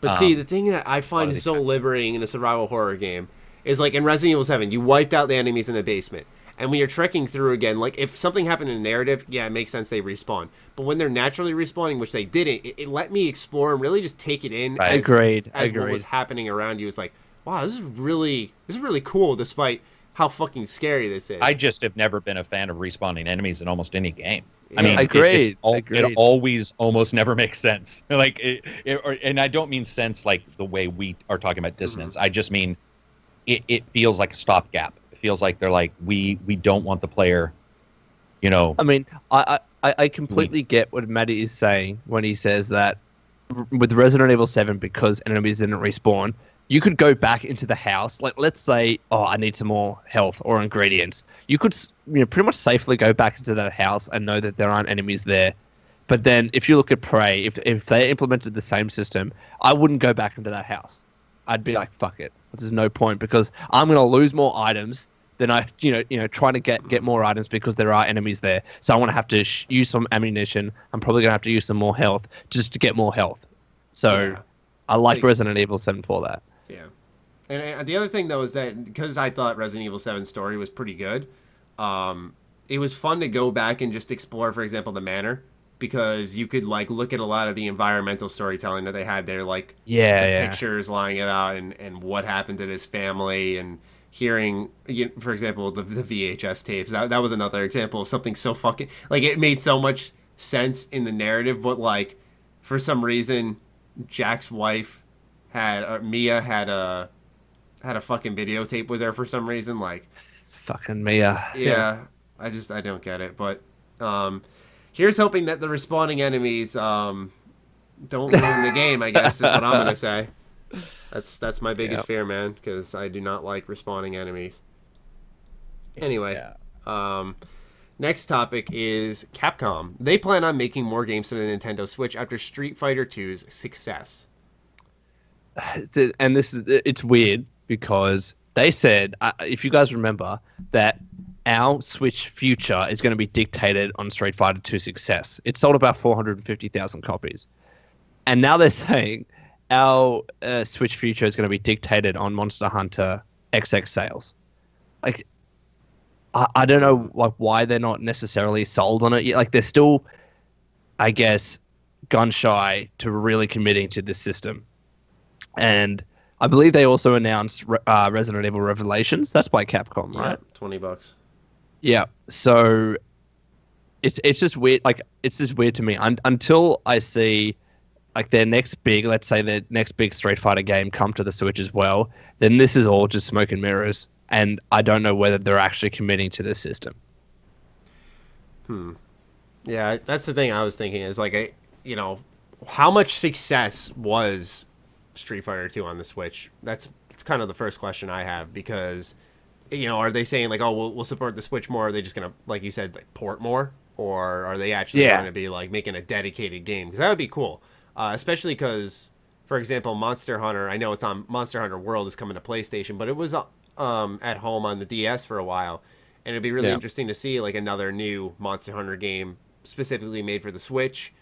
But see, the thing that I find so liberating in a survival horror game is, like, in Resident Evil 7, you wiped out the enemies in the basement. And when you're trekking through again, like, if something happened in the narrative, yeah, it makes sense they respawn. But when they're naturally respawning, which they didn't, it let me explore and really just take it in. Right. Agreed. What was happening around you. It's like, wow, this is really cool, despite how fucking scary this is. I just have never been a fan of respawning enemies in almost any game. Yeah. I mean, agreed. It always almost never makes sense. Like, and I don't mean sense like the way we are talking about dissonance. I just mean it feels like a stopgap. It feels like they're like, we don't want the player, you know. I mean, I completely get what Matty is saying when he says that with Resident Evil 7, because enemies didn't respawn, you could go back into the house. Like, let's say, I need some more health or ingredients. You could, pretty much safely go back into that house and know that there aren't enemies there. But then, if you look at Prey, if they implemented the same system, I wouldn't go back into that house. I'd be like, fuck it. There's no point, because I'm going to lose more items than I, trying to get more items because there are enemies there. So I want to have to use some ammunition. I'm probably going to have to use some more health just to get more health. So I like Resident Evil 7 for that. Yeah. And the other thing, though, is that because I thought Resident Evil 7's story was pretty good, it was fun to go back and just explore, for example, the manor, because you could, like, look at a lot of the environmental storytelling that they had there, like pictures lying about and what happened to this family, and hearing, for example, the VHS tapes. That was another example of something so fucking... Like, it made so much sense in the narrative, but, like, for some reason, Jack's wife... Mia had a fucking videotape with her for some reason, like fucking Mia. Yeah, I don't get it. But here's hoping that the respawning enemies don't ruin the game, I guess, is what I'm gonna say. That's my biggest fear, man, because I do not like respawning enemies. Anyway, next topic is Capcom. They plan on making more games for the Nintendo Switch after Street Fighter 2's success. And it's weird because they said, if you guys remember, that our Switch future is going to be dictated on Street Fighter 2 success. It sold about 450,000 copies. And now they're saying our Switch future is going to be dictated on Monster Hunter XX sales. Like, I don't know why they're not necessarily sold on it. Like, they're still, I guess, gun shy to really committing to this system. And I believe they also announced Resident Evil Revelations. That's by Capcom, right? $20. Yeah. So it's just weird. Like, it's just weird to me until I see like their next big Street Fighter game come to the Switch as well. Then this is all just smoke and mirrors, and I don't know whether they're actually committing to this system. Yeah, that's the thing I was thinking is like, how much success was Street Fighter 2 on the Switch? It's kind of the first question I have, because are they saying like, oh, we'll support the Switch more? Are they just gonna, like you said, like port more, or are they actually going to be like making a dedicated game? Because that would be cool, especially because, for example, Monster Hunter, I know it's on Monster Hunter World is coming to PlayStation, but it was at home on the DS for a while, and it'd be really interesting to see like another new Monster Hunter game specifically made for the Switch.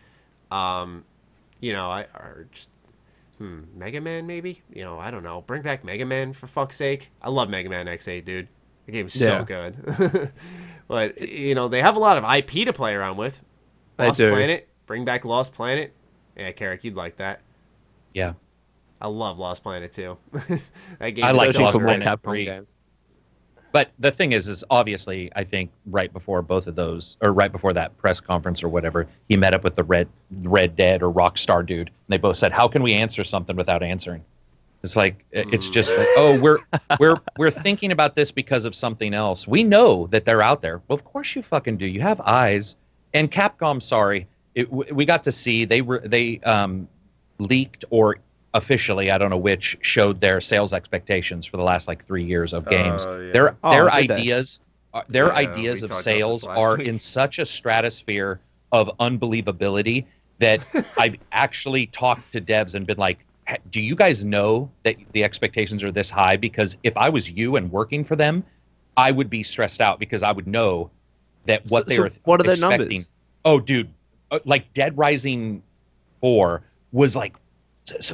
You know, or just Mega Man maybe. You know, I don't know. Bring back Mega Man for fuck's sake. I love Mega Man X8, dude. The game's so good. But you know, they have a lot of IP to play around with. Lost Planet. Bring back Lost Planet. Yeah, Karak, you'd like that. Yeah. I love Lost Planet too. That game I like Lost Planet Planet Capcom games. But the thing is obviously, I think right before both of those, or right before that press conference or whatever, he met up with the Red Dead or Rockstar dude, and they both said, "How can we answer something without answering?" It's like it's just like, oh, we're thinking about this because of something else. We know that they're out there. Well, of course you fucking do. You have eyes. And Capcom, sorry, we got to see they leaked or officially, I don't know which, showed their sales expectations for the last like 3 years of games. Their ideas of sales are in such a stratosphere of unbelievability that I've actually talked to devs and been like, do you guys know that the expectations are this high? Because if I was you and working for them, I would be stressed out because I would know that what they were what are their expecting. Numbers? Oh, dude, like Dead Rising 4 was like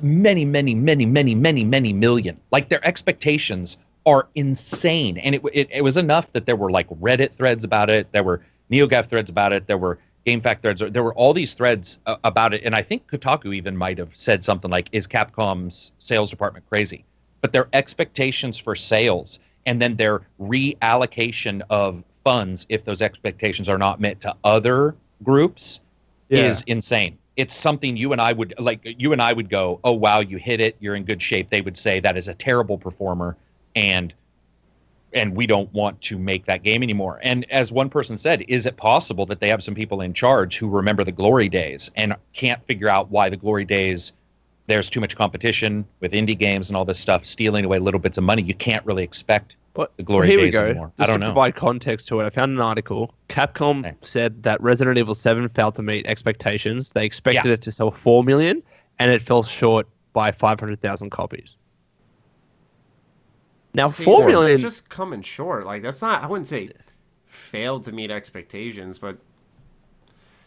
many million. Like their expectations are insane, and it was enough that there were like Reddit threads about it, there were NeoGAF threads about it, there were GameFAQ threads, there were all these threads about it, and I think Kotaku even might have said something like, "Is Capcom's sales department crazy?" But their expectations for sales and then their reallocation of funds, if those expectations are not met to other groups, is insane. It's something you and I would go, "Oh wow, you hit it, you're in good shape." They would say that is a terrible performer, and we don't want to make that game anymore. And as one person said, is it possible that they have some people in charge who remember the glory days and can't figure out why the glory days, there's too much competition with indie games and all this stuff, stealing away little bits of money? You can't really expect the glory days anymore. I don't know. To provide context to it, I found an article. Capcom said that Resident Evil 7 failed to meet expectations. They expected it to sell 4 million, and it fell short by 500,000 copies. Now, 4 million... It's just coming short. Like, that's not... I wouldn't say failed to meet expectations, but...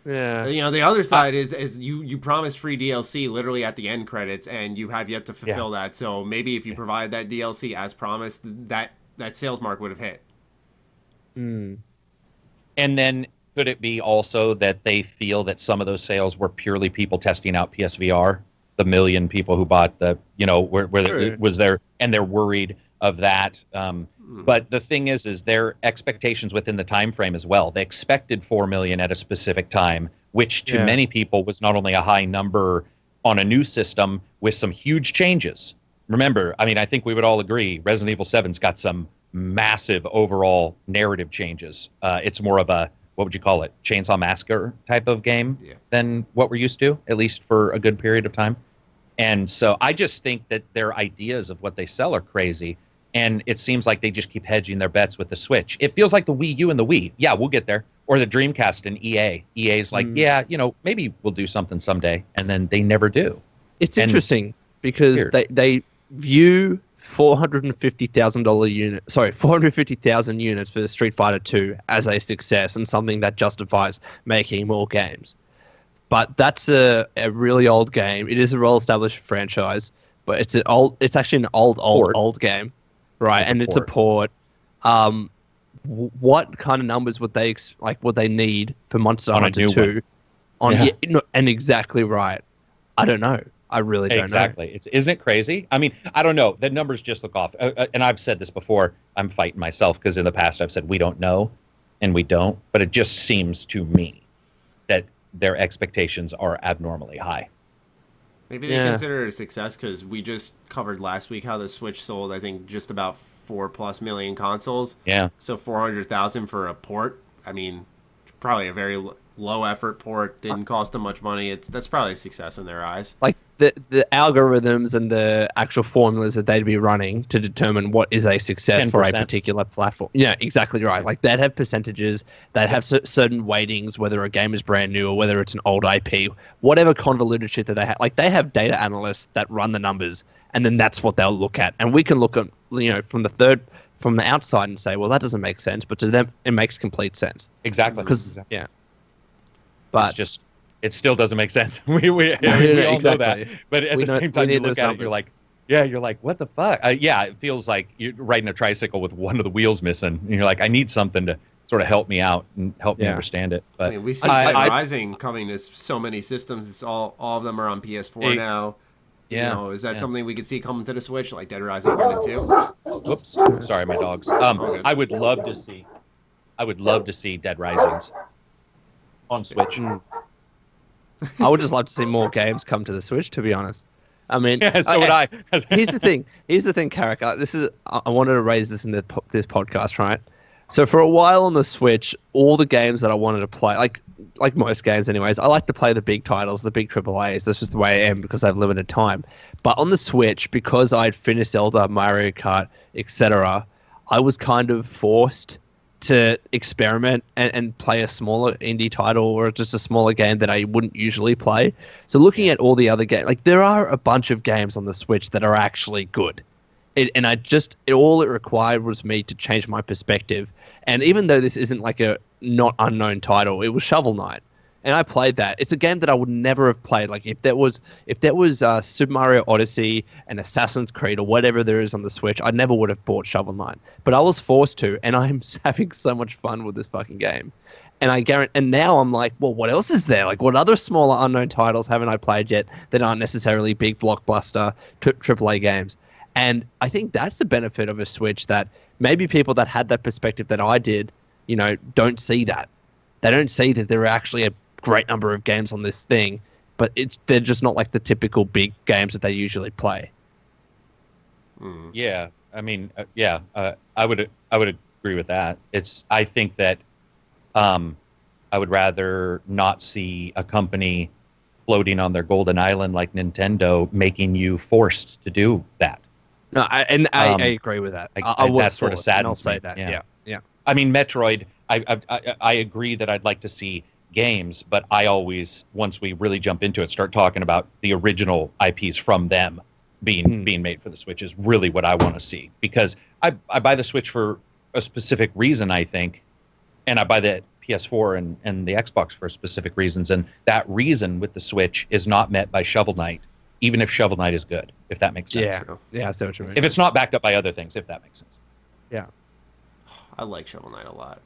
Yeah. You know, the other side is you promised free DLC literally at the end credits, and you have yet to fulfill that. So maybe if you provide that DLC as promised, that sales mark would have hit. Mm. And then could it be also that they feel that some of those sales were purely people testing out PSVR? The million people who bought the, you know, where it was there, and they're worried of that. But the thing is their expectations within the time frame as well. They expected 4 million at a specific time, which to many people was not only a high number on a new system with some huge changes. Remember, I mean, I think we would all agree Resident Evil 7's got some massive overall narrative changes. It's more of a, what would you call it, Chainsaw Massacre type of game than what we're used to, at least for a good period of time. And so I just think that their ideas of what they sell are crazy. And it seems like they just keep hedging their bets with the Switch. It feels like the Wii U and the Wii. Yeah, we'll get there. Or the Dreamcast and EA. EA's like, yeah, you know, maybe we'll do something someday. And then they never do. It's interesting because they view $450,000 units for the Street Fighter 2 as a success and something that justifies making more games. But that's a really old game. It is a well-established franchise, but it's actually an old game, right? And it's a port. What kind of numbers would they need for Monster Hunter 2? And exactly right. I don't know. I really don't know. Exactly. Isn't it crazy? I mean, I don't know. The numbers just look off. And I've said this before. I'm fighting myself because in the past I've said we don't know, and we don't. But it just seems to me that their expectations are abnormally high. Maybe they consider it a success because we just covered last week how the Switch sold, I think, just about 4+ million consoles. Yeah. So 400,000 for a port. I mean, probably a very low effort port. Didn't cost them much money. That's probably a success in their eyes. Like the algorithms and the actual formulas that they'd be running to determine what is a success 10%. for a particular platform. Yeah, exactly right. Like they'd have percentages, they'd have certain weightings, whether a game is brand new or whether it's an old IP, whatever convoluted shit that they have. Like they have data analysts that run the numbers, and then that's what they'll look at. And we can look at, from the outside and say, well, that doesn't make sense, but to them it makes complete sense. Exactly. Because yeah, but it still doesn't make sense. we all know that. But at the same time, you look at it, you're like, what the fuck? It feels like you're riding a tricycle with one of the wheels missing, and you're like, I need something to sort of help me out and help me understand it. But we see Dead Rising coming to so many systems. It's all of them are on PS4 now. Yeah. Is that something we could see coming to the Switch, like Dead Rising 1 and 2? Whoops. Sorry, my dogs. I would love to see Dead Risings on Switch. I would just love to see more games come to the Switch, to be honest. I mean, so would I. Here's the thing, Karak. I wanted to raise this in this podcast, right? So for a while on the Switch, all the games that I wanted to play, like most games anyways, I like to play the big titles, the big AAAs. That's just the way I am because I have limited time. But on the Switch, because I'd finished Zelda, Mario Kart, etc., I was kind of forced to experiment and play a smaller indie title or just a smaller game that I wouldn't usually play. So looking at all the other games, like there are a bunch of games on the Switch that are actually good. All it required was me to change my perspective. And even though this isn't like a not unknown title, it was Shovel Knight. And I played that. It's a game that I would never have played. Like if there was Super Mario Odyssey and Assassin's Creed or whatever there is on the Switch, I never would have bought Shovel Knight. But I was forced to, and I'm having so much fun with this fucking game. And I guarantee. And now I'm like, well, what else is there? Like, what other smaller unknown titles haven't I played yet that aren't necessarily big blockbuster AAA games? And I think that's the benefit of a Switch, that maybe people that had that perspective that I did, don't see that. They don't see that there are actually a great number of games on this thing, but they're just not like the typical big games that they usually play. Yeah, I mean, I would agree with that. I think that I would rather not see a company floating on their golden island like Nintendo making you forced to do that. No, I agree with that. I was that sort of saddens I'll say me. that. Yeah. I mean, Metroid. I agree that I'd like to see games, but I always, once we really jump into it, start talking about the original IPs from them being made for the Switch is really what I want to see, because I buy the Switch for a specific reason, I think, and I buy the PS4 and the Xbox for specific reasons, and that reason with the Switch is not met by Shovel Knight, even if Shovel Knight is good, if that makes sense. Yeah, I see what you mean. If it's not backed up by other things, if that makes sense. Yeah. I like Shovel Knight a lot.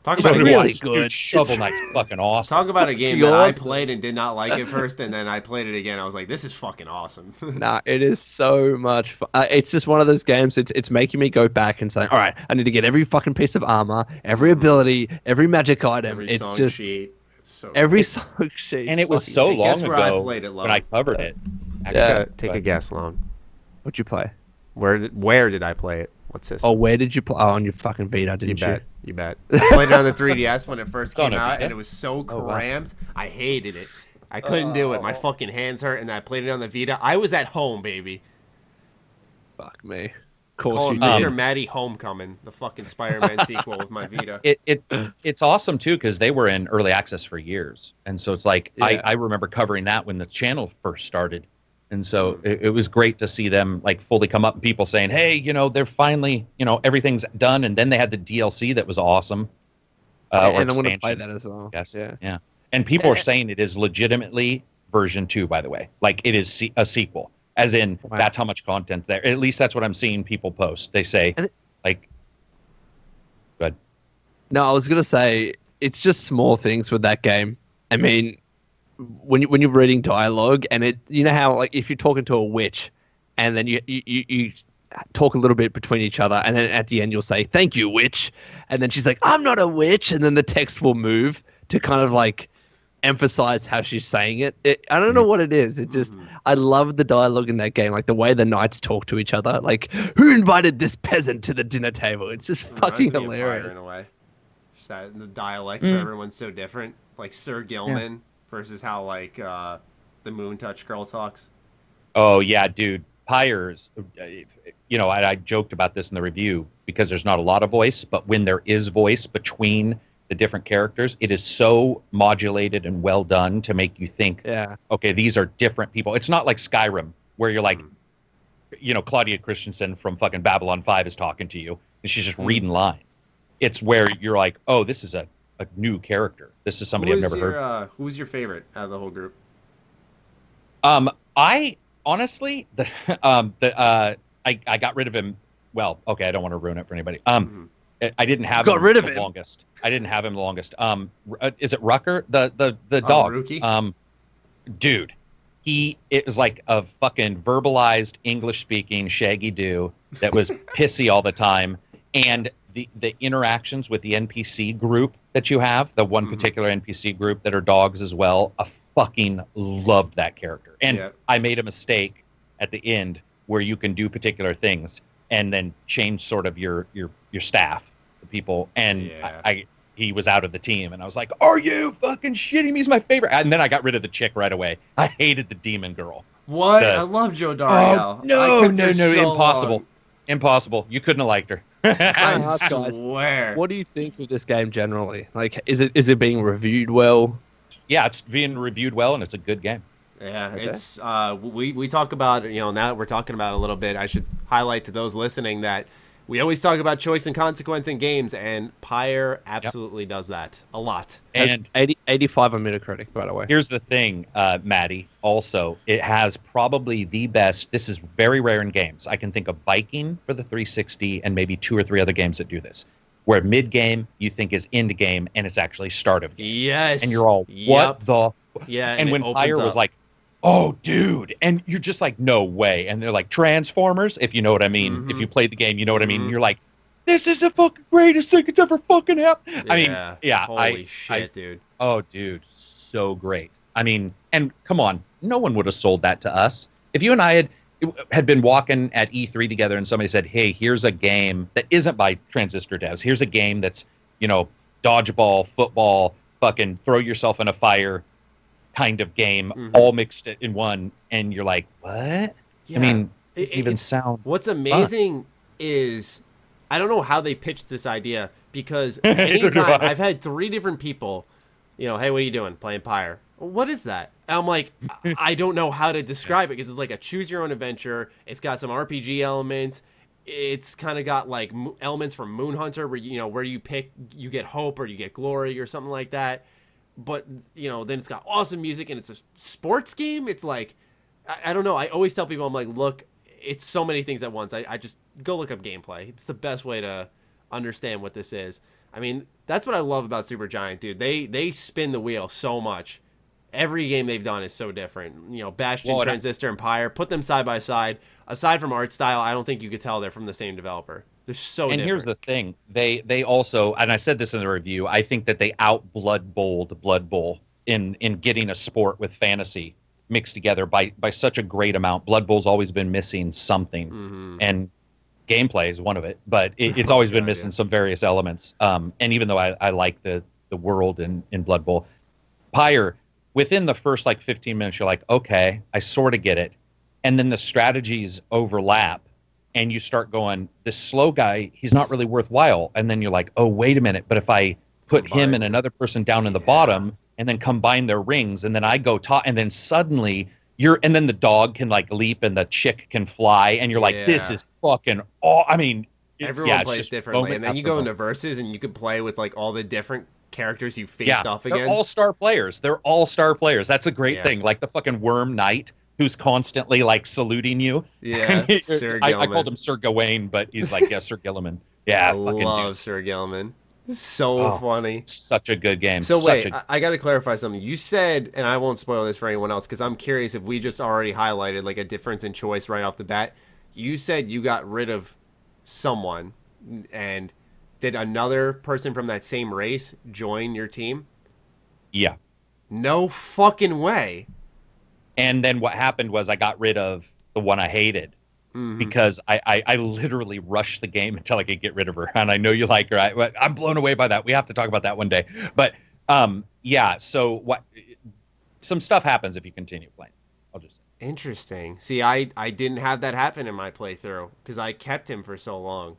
Talk about really good. Dude, Shovel Knight's fucking awesome. Talk about a game that I played and did not like at first, and then I played it again. I was like, this is fucking awesome. Nah, it is so much fun. It's just one of those games. It's making me go back and say, all right, I need to get every fucking piece of armor, every ability, every magic item. Every it's song just sheet. It's so every song sheet. And it was so long guess where I ago played it, when I covered it. Take a guess, Lone. What'd you play? Where did I play it? What system? Oh, where did you play? Oh, on your fucking Vita, didn't you? You bet. I played it on the 3DS when it first came out, Vita? and it was so cramped. I hated it. I couldn't do it. My fucking hands hurt, and I played it on the Vita. I was at home, baby. Fuck me. Call it Mr. Matty Homecoming, the fucking Spider-Man sequel with my Vita. It's awesome too, because they were in early access for years, and so it's like I remember covering that when the channel first started, and so it was great to see them like fully come up and people saying, hey, they're finally, everything's done, and then they had the DLC that was awesome. And I'm gonna play that as well. Yes, yeah. And people are saying it is legitimately version 2, by the way, like it is a sequel. As in, that's how much content's there. At least that's what I'm seeing people post. They say, good. No, I was gonna say it's just small things with that game. I mean, when you're reading dialogue, and it, how like if you're talking to a witch, and then you talk a little bit between each other, and then at the end you'll say, "Thank you, witch," and then she's like, "I'm not a witch," and then the text will move to kind of like emphasize how she's saying it. I don't know what it is. It just, I love the dialogue in that game, like the way the knights talk to each other. Like, who invited this peasant to the dinner table? It's just fucking hilarious. In a way. Just that the dialect for everyone's so different. Like Sir Gilman versus how like the Moon Touch girl talks. Oh yeah, dude. Pyres, I joked about this in the review because there's not a lot of voice, but when there is voice between the different characters, it is so modulated and well done to make you think, okay, these are different people. It's not like Skyrim where you're like, Claudia Christensen from fucking Babylon 5 is talking to you and she's just reading lines. It's where you're like, oh, this is a new character. This is somebody I've never heard. Who's your favorite out of the whole group? I honestly, I got rid of him. Well, okay, I don't want to ruin it for anybody. I didn't have him the longest. I didn't have him the longest. Is it Rucker, the dog? Rookie? Dude, it was like a fucking verbalized English-speaking Shaggy Doo that was pissy all the time, and the interactions with the NPC group that you have, the one particular NPC group that are dogs as well, I fucking loved that character. And I made a mistake at the end where you can do particular things and then change sort of your staff, the people, and he was out of the team, and I was like, are you fucking shitting me? He's my favorite. And then I got rid of the chick right away. I hated the demon girl. What? I love Joe Dario. Oh, no, impossible. Long. Impossible. You couldn't have liked her. I swear. What do you think of this game generally? Like, is it being reviewed well? Yeah, it's being reviewed well, and it's a good game. Yeah, it's we talk about, now that we're talking about it a little bit, I should highlight to those listening that we always talk about choice and consequence in games, and Pyre absolutely does that a lot. And 85 on Metacritic, by the way. Here's the thing, Matty. Also, it has probably the best. This is very rare in games. I can think of Viking for the 360 and maybe 2 or 3 other games that do this, where mid-game you think is end game, and it's actually start of game. Yes. And you're all, what the? Yeah. And when Pyre was like, oh, dude. And you're just like, no way. And they're like, Transformers, if you know what I mean. If you played the game, you know what I mean. You're like, this is the fucking greatest thing that's ever fucking happened. I mean, yeah. Holy shit, dude. Oh, dude. So great. I mean, and come on. No one would have sold that to us. If you and I had been walking at E3 together and somebody said, hey, here's a game that isn't by Transistor devs. Here's a game that's, dodgeball, football, fucking throw yourself in a fire kind of game, all mixed in one, and you're like, what? Yeah. I mean, it doesn't even sound What's amazing is, I don't know how they pitched this idea, because anytime I've had 3 different people, hey, what are you doing? Playing Pyre. What is that? And I'm like, I don't know how to describe it, because it's like a choose your own adventure. It's got some RPG elements. It's kind of got like elements from Moon Hunter, where where you pick, you get hope or you get glory or something like that. But, then it's got awesome music, and it's a sports game. It's like, I don't know. I always tell people, I'm like, look, it's so many things at once. I just go look up gameplay. It's the best way to understand what this is. I mean, that's what I love about Supergiant, dude. They spin the wheel so much. Every game they've done is so different. Bastion, Transistor, and Pyre, put them side by side. Aside from art style, I don't think you could tell they're from the same developer. They're so different. And here's the thing. They also, and I said this in the review, I think that they out Blood Bowl in getting a sport with fantasy mixed together by such a great amount. Blood Bowl's always been missing something, and gameplay is one of it, but it's always been missing some various elements. And even though I like the world in Blood Bowl, Pyre, within the first 15 minutes, you're like, okay, I sort of get it. And then the strategies overlap, and you start going, this slow guy, he's not really worthwhile. And then you're like, oh, wait a minute. But if I put him and another person down in the bottom and then combine their rings, and then I go top, and then suddenly and then the dog can leap and the chick can fly, and you're like, this is fucking, I mean, everyone plays differently. And then you go into versus, and you can play with all the different characters you faced off against. They're all-star players. They're all-star players. That's a great thing. Like the fucking Worm Knight, who's constantly saluting you. Yeah, Sir I called him Sir Gawain, but he's like, Sir Gilliman. Yeah, I love Sir Gilliman. So funny. Such a good game. So I got to clarify something. You said, and I won't spoil this for anyone else, because I'm curious if we just already highlighted a difference in choice right off the bat. You said you got rid of someone, and did another person from that same race join your team? Yeah. No fucking way. And then what happened was I got rid of the one I hated because I literally rushed the game until I could get rid of her. And I know you like her. I'm blown away by that. We have to talk about that one day. But so some stuff happens if you continue playing. I'll just say. Interesting. See, I didn't have that happen in my playthrough because I kept him for so long.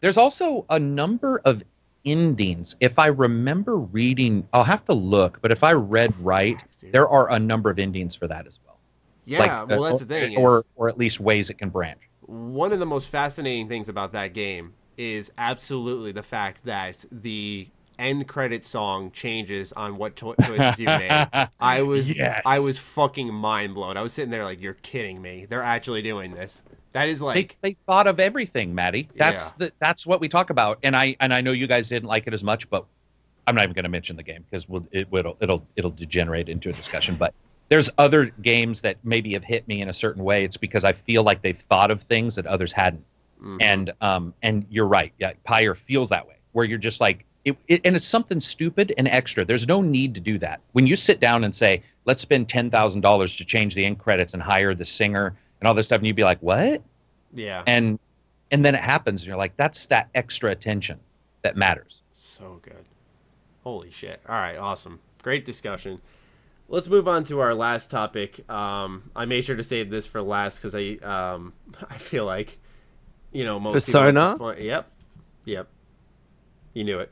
There's also a number of endings. If I remember reading, I'll have to look, but if I read right, there are a number of endings for that as well. Yeah, well, that's the thing. Or at least ways it can branch. One of the most fascinating things about that game is absolutely the fact that the end credit song changes on what choices you made. I was fucking mind blown. I was sitting there like, you're kidding me. They're actually doing this. That is like they thought of everything, Matty. That's what we talk about. And I know you guys didn't like it as much, but I'm not even going to mention the game because it'll degenerate into a discussion. But there's other games that maybe have hit me in a certain way. It's because I feel like they've thought of things that others hadn't. Mm-hmm. And you're right. Yeah, Pyre feels that way, where you're just like, and it's something stupid and extra. There's no need to do that. When you sit down and say, let's spend $10,000 to change the end credits and hire the singer and all this stuff, and you'd be like, what? Yeah. And then it happens, and you're like, that's that extra attention that matters. So good. Holy shit. All right, awesome. Great discussion. Let's move on to our last topic. I made sure to save this for last because I feel like, most Persona? people at this point. Yep. You knew it.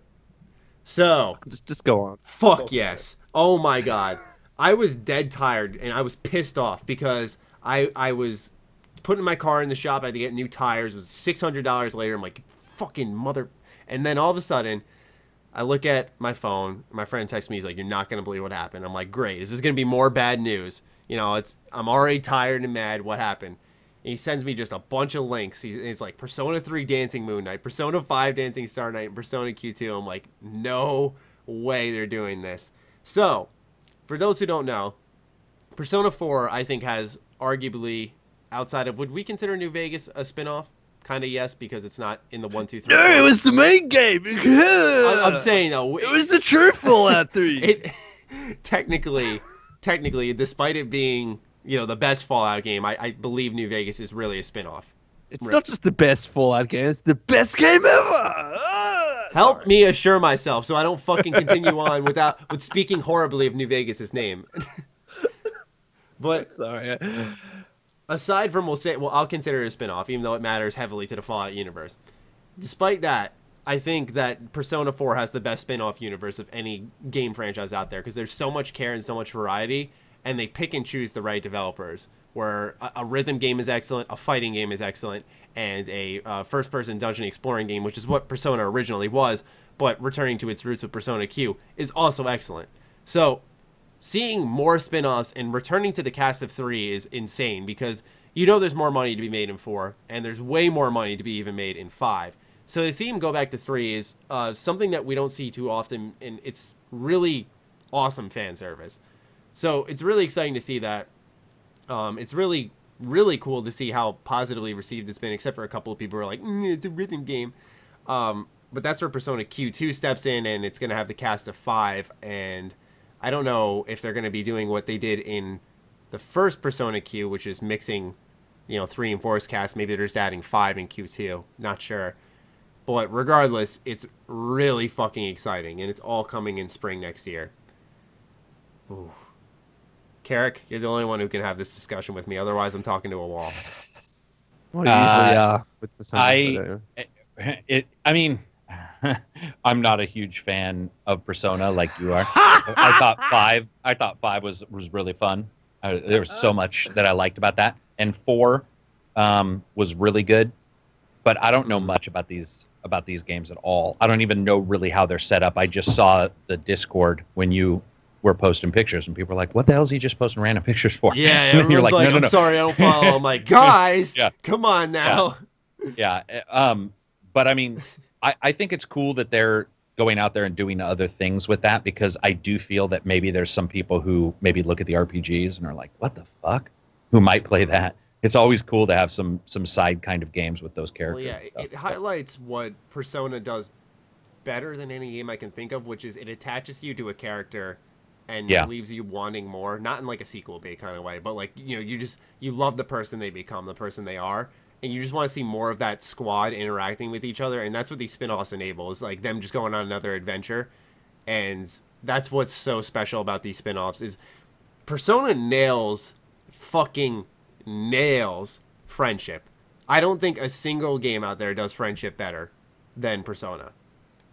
So just go on. Fuck yes. Oh my god. I was dead tired and I was pissed off because I was putting my car in the shop. I had to get new tires. It was $600 later. I'm like, fucking mother. And then all of a sudden, I look at my phone. My friend texts me. He's like, you're not going to believe what happened. I'm like, great. Is this going to be more bad news? I'm already tired and mad. What happened? And he sends me just a bunch of links. It's like Persona 3 Dancing Moon Knight, Persona 5 Dancing Star Knight, and Persona Q2. I'm like, no way they're doing this. So, for those who don't know, Persona 4, I think, has arguably, outside of, would we consider New Vegas a spinoff? Kind of yes, because it's not in the 1, 2, 3. No, it was the main game. I'm saying, though. It was the true Fallout 3. Technically, despite it being, the best Fallout game, I believe New Vegas is really a spinoff. It's not just the best Fallout game, it's the best game ever! Help me assure myself so I don't fucking continue on with speaking horribly of New Vegas' name. But sorry. Aside from, I'll consider it a spinoff, even though it matters heavily to the Fallout universe. Despite that, I think that Persona 4 has the best spinoff universe of any game franchise out there because there's so much care and so much variety, and they pick and choose the right developers. Where a rhythm game is excellent, a fighting game is excellent, and a first-person dungeon exploring game, which is what Persona originally was, but returning to its roots with Persona Q, is also excellent. So, seeing more spin-offs and returning to the cast of 3 is insane because there's more money to be made in 4, and there's way more money to be even made in 5. So to see him go back to 3 is something that we don't see too often, and it's really awesome fan service. So it's really exciting to see that. It's really, really cool to see how positively received it's been, except for a couple of people who are like, it's a rhythm game. But that's where Persona Q2 steps in, and it's going to have the cast of 5, and I don't know if they're going to be doing what they did in the first Persona Q, which is mixing, 3 and 4's cast. Maybe they're just adding 5 in Q2. Not sure. But regardless, it's really fucking exciting, and it's all coming in spring next year. Ooh. Karak, you're the only one who can have this discussion with me. Otherwise, I'm talking to a wall. Well, usually, with Persona. I'm not a huge fan of Persona like you are. I thought 5 was really fun. There was so much that I liked about that, and 4 was really good. But I don't know much about these games at all. I don't even know really how they're set up. I just saw the Discord when you were posting pictures, and people were like, "What the hell is he just posting random pictures for?" Yeah, and you're like, "No, I'm sorry, I don't follow." I'm like, "Guys, come on now." Yeah. But I mean, I think it's cool that they're going out there and doing other things with that, because I do feel that maybe there's some people who maybe look at the RPGs and are like, "What the fuck?" who might play that. It's always cool to have some side kind of games with those characters. Well, yeah, it highlights what Persona does better than any game I can think of, which is it attaches you to a character and leaves you wanting more. Not in like a sequel bait kind of way, but like, you love the person they become, the person they are, and you just want to see more of that squad interacting with each other, and that's what these spin-offs enable, is like them just going on another adventure. And that's what's so special about these spin-offs, is Persona nails fucking nails friendship. I don't think a single game out there does friendship better than Persona.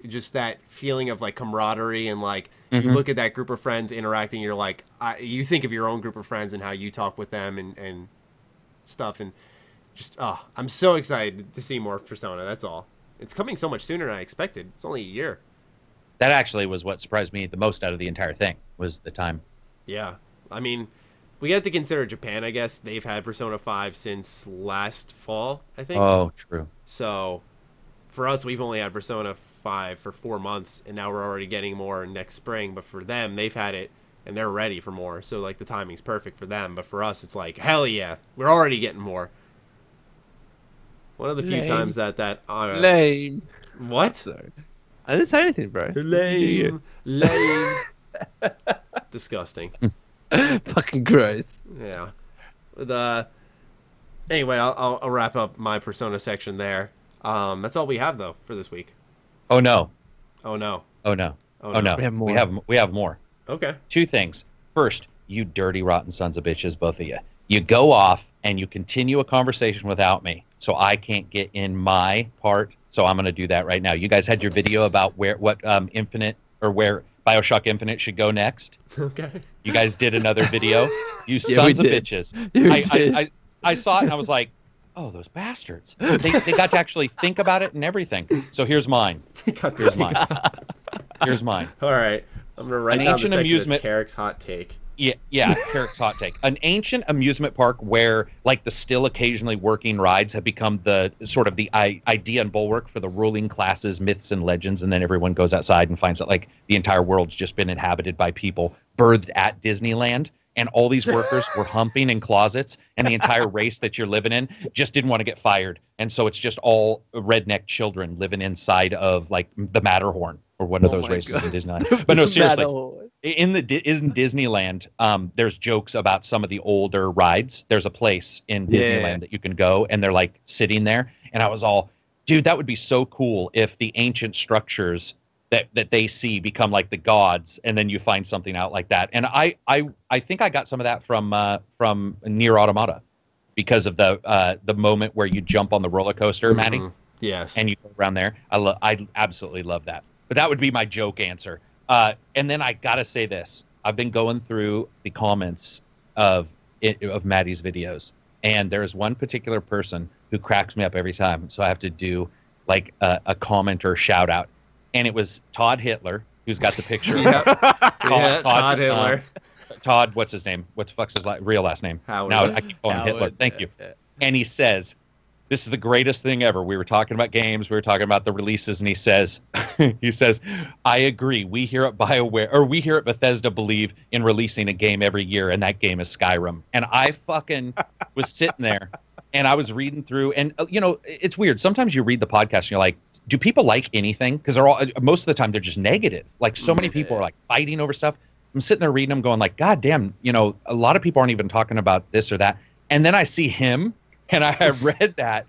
Just that feeling of like camaraderie and like you look at that group of friends interacting, you're like, you think of your own group of friends and how you talk with them and stuff, and just I'm so excited to see more Persona. That's all. It's coming so much sooner than I expected. It's only a year. That actually was what surprised me the most out of the entire thing, was the time. Yeah, I mean, we have to consider Japan. I guess they've had Persona 5 since last fall, I think. Oh, true. So for us, we've only had Persona 5 for 4 months, and now we're already getting more next spring. But for them, they've had it, and they're ready for more. So, like, the timing's perfect for them. But for us, it's like, hell yeah, we're already getting more. One of the few times that... Lame. What? Sorry. I didn't say anything, bro. Lame. Disgusting. Fucking gross. Yeah. Anyway, I'll wrap up my Persona section there. That's all we have, though, for this week. Oh, no. Oh, no. Oh, no. Oh, Oh, no. no. We have more. Okay. 2 things. First, you dirty, rotten sons of bitches, both of you. You go off and you continue a conversation without me, so I can't get in my part. So I'm going to do that right now. You guys had your video about what Infinite or where BioShock Infinite should go next. Okay. You guys did another video. You sons of bitches. I saw it and I was like, oh, those bastards. They got to actually think about it and everything. So here's mine. Here's mine. Here's mine. All right. I'm going to write down the section as Karak's hot take. Yeah, Karak's hot take. An ancient amusement park where, like, the still occasionally working rides have become the sort of the idea and bulwark for the ruling classes, myths and legends, and then everyone goes outside and finds out, like, the entire world's just been inhabited by people birthed at Disneyland, and all these workers were humping in closets, and the entire race that you're living in just didn't want to get fired, and so it's just all redneck children living inside of, like, the Matterhorn, or one of those races in Disneyland. But no, seriously. In Disneyland, there's jokes about some of the older rides. There's a place in Disneyland that you can go, and they're like sitting there. And I was all, dude, that would be so cool if the ancient structures that they see become like the gods, and then you find something out like that. And I think I got some of that from Nier Automata, because of the moment where you jump on the roller coaster, Matty. Yes. And you go around there. I absolutely love that. But that would be my joke answer. And then I gotta say this: I've been going through the comments of Maddie's videos, and there's one particular person who cracks me up every time. So I have to do like a comment or shout out, and it was Todd Hitler, who's got the picture. Todd Hitler. Todd, what's his name? What the fuck's his real last name? Howard. Now I keep calling him Hitler. Thank you. And he says, this is the greatest thing ever. We were talking about games. We were talking about the releases, and he says, I agree. We here at Bethesda believe in releasing a game every year, and that game is Skyrim. And I fucking was sitting there, and I was reading through, and it's weird. Sometimes you read the podcast, and you're like, do people like anything? Because most of the time they're just negative. Like, so many people are like fighting over stuff. I'm sitting there reading them, going like, God damn, a lot of people aren't even talking about this or that. And then I see him. And I have read that,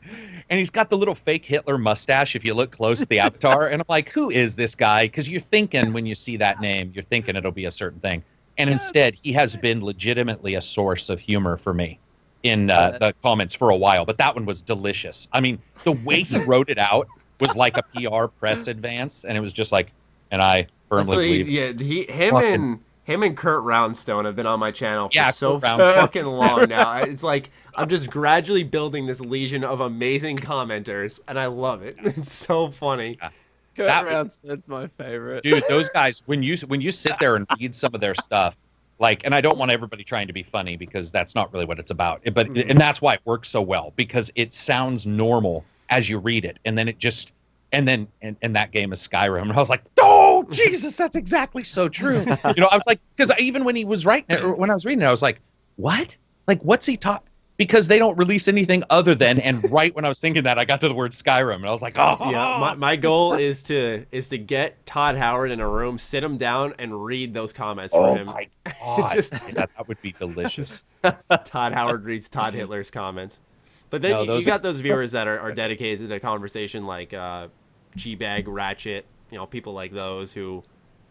and he's got the little fake Hitler mustache, if you look close at the avatar. And I'm like, who is this guy? Because you're thinking, when you see that name, you're thinking it'll be a certain thing. And instead, he has been legitimately a source of humor for me in the comments for a while. But that one was delicious. I mean, the way he wrote it out was like a PR press advance. And it was just like, and I firmly believe. Him and Kurt Roundstone have been on my channel for so fucking long now. It's like, I'm just gradually building this legion of amazing commenters, and I love it. It's so funny. Kurt Roundstone's my favorite. Dude, those guys, when you sit there and read some of their stuff, like, and I don't want everybody trying to be funny, because that's not really what it's about. But and that's why it works so well, because it sounds normal as you read it, and then it just and that game is Skyrim, and I was like, oh Jesus, that's exactly so true. I was like, because even when he was when I was reading it, I was like, what? Like, what's he taught? Because they don't release anything other than, and right when I was thinking that, I got to the word Skyrim, and I was like, oh. Yeah, my goal is to get Todd Howard in a room, sit him down, and read those comments for him. Oh my God, that would be delicious. Todd Howard reads Todd Hitler's comments. But then you got those viewers that are dedicated to conversation, like G-Bag, Ratchet, people like those who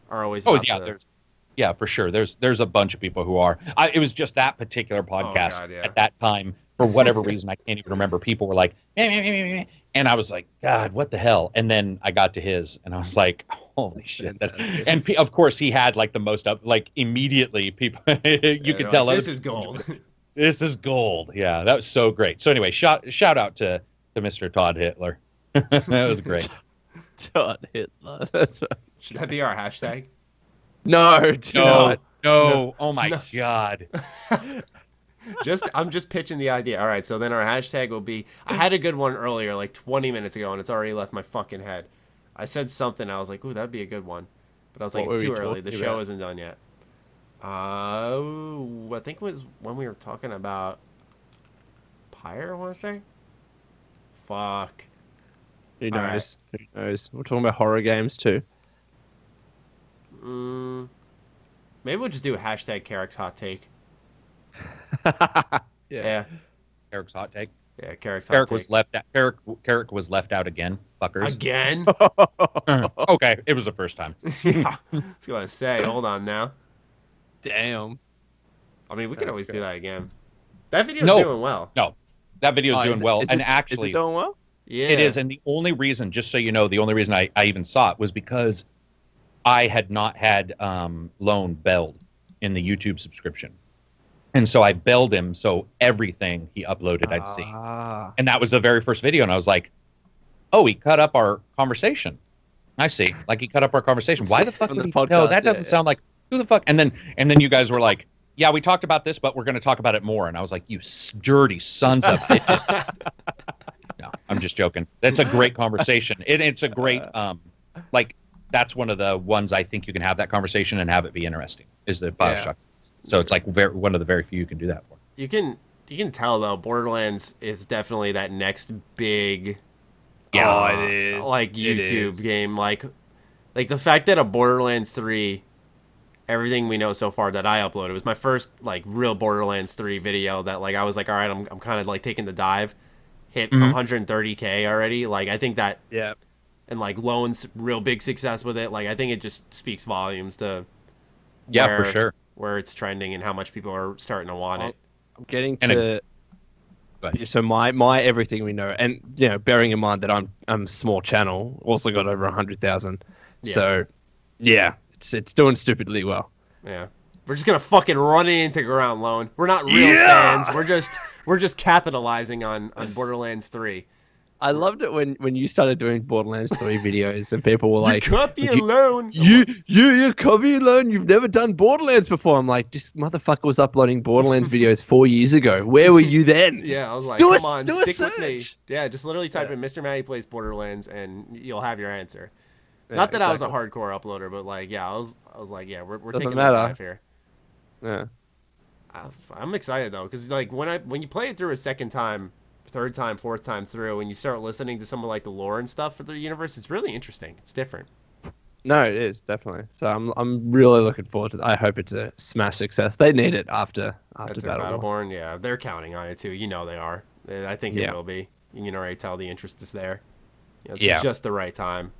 are always Yeah, for sure. There's a bunch of people who are. It was just that particular podcast at that time. For whatever reason, I can't even remember. People were like, meh, meh, meh, meh, meh. And I was like, God, what the hell? And then I got to his, and I was like, holy shit! And of course, he had like the most up. Like immediately, people you could tell. Like, this is gold. This is gold. Yeah, that was so great. So anyway, shout out to Mr. Todd Hitler. That was great. Todd Hitler. That's right. Should that be our hashtag? No. Oh my God. I'm just pitching the idea. All right, so then our hashtag will be. I had a good one earlier, like 20 minutes ago, and it's already left my fucking head. I said something. I was like, "Ooh, that'd be a good one," but I was like, "It's too early. The show isn't done yet." I think it was when we were talking about Pyre. I want to say. Fuck. Who knows? Right. Who knows? We're talking about horror games too. Maybe we'll just do a hashtag Karak's hot take. Yeah. Karak's hot take. Yeah, Karak's hot take. Karak was left out again. Fuckers. Again? Okay, it was the first time. Yeah. I was gonna say, hold on now. Damn. I mean, we could always do that again. That video's doing well. No, that video's doing well. And actually, is it doing well? Yeah, it is. And the only reason, just so you know, the only reason I even saw it was because I had not had Lone belled in the YouTube subscription. And so I belled him, so everything he uploaded I'd see. And that was the very first video, and I was like, oh, he cut up our conversation. I see. Like, he cut up our conversation. Why the fuck? No, that doesn't sound like, who the fuck? And then you guys were like, yeah, we talked about this, but we're going to talk about it more. And I was like, you dirty sons of bitches. No, I'm just joking. That's a great conversation. It's a great, like, that's one of the ones I think you can have that conversation and have it be interesting, is the Bioshock. Yeah. So it's like one of the very few you can do that for. You can tell though, Borderlands is definitely that next big, it is, like YouTube game. Like the fact that a Borderlands 3, everything we know so far that I uploaded was my first like real Borderlands 3 video. That like I was like, all right, I'm kind of like taking the dive, hit 130K already. Like I think that and like Lone's real big success with it. Like I think it just speaks volumes to for sure. Where it's trending and how much people are starting to want it. I'm getting to so my everything we know, and you know, bearing in mind that I'm a small channel, also got over 100,000. Yeah. So yeah, it's doing stupidly well. Yeah, we're just gonna fucking run it into ground, Lone. We're not real fans. We're just capitalizing on Borderlands 3. I loved it when you started doing Borderlands 3 videos and people were like, copy alone. You copy alone. You've never done Borderlands before. I'm like, this motherfucker was uploading Borderlands videos 4 years ago. Where were you then? Yeah, I was like, come on, stick with me. Yeah, just literally type in MrMattyPlays Borderlands and you'll have your answer. Yeah, not that I was a hardcore uploader, but like, yeah, I was like, yeah, we're taking the dive here. Yeah. I'm excited though, because like when you play it through a second time, third time, fourth time through, and you start listening to some of like the lore and stuff for the universe, it's really interesting. It's different. No, it is definitely. So I'm really looking forward to it. I hope it's a smash success. They need it after Battleborn. Yeah, they're counting on it too. You know they are. I think it will be. You can already tell the interest is there. You know, it's just the right time.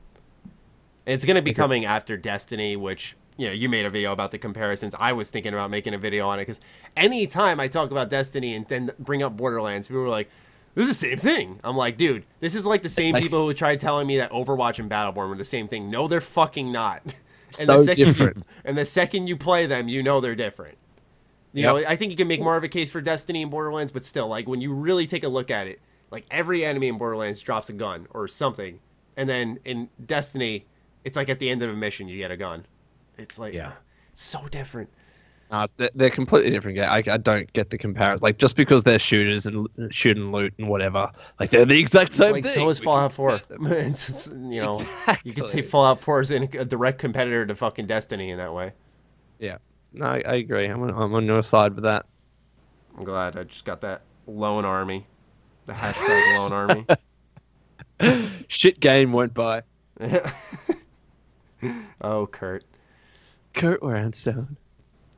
And it's going to be coming after Destiny, which, you know, you made a video about the comparisons. I was thinking about making a video on it because anytime I talk about Destiny and then bring up Borderlands, people were like, this is the same thing. I'm like, dude, this is like the same people who tried telling me that Overwatch and Battleborn were the same thing. No, they're fucking not. And so different. And the second you play them, you know they're different. You know, I think you can make more of a case for Destiny and Borderlands, but still, like, when you really take a look at it, like, every enemy in Borderlands drops a gun or something. And then in Destiny, it's like at the end of a mission, you get a gun. It's like, it's so different. They're completely different games. I don't get the comparison. Like, just because they're shooters and shoot and loot and whatever, like, they're the exact same thing. So is Fallout 4. It's just, you know, you could say Fallout 4 is a direct competitor to fucking Destiny in that way. Yeah. No, I agree. I'm on your side with that. I'm glad I just got that Lone Army. The hashtag Lone Army. Shit game went by. Oh, Kurt. Kurt Roundstone.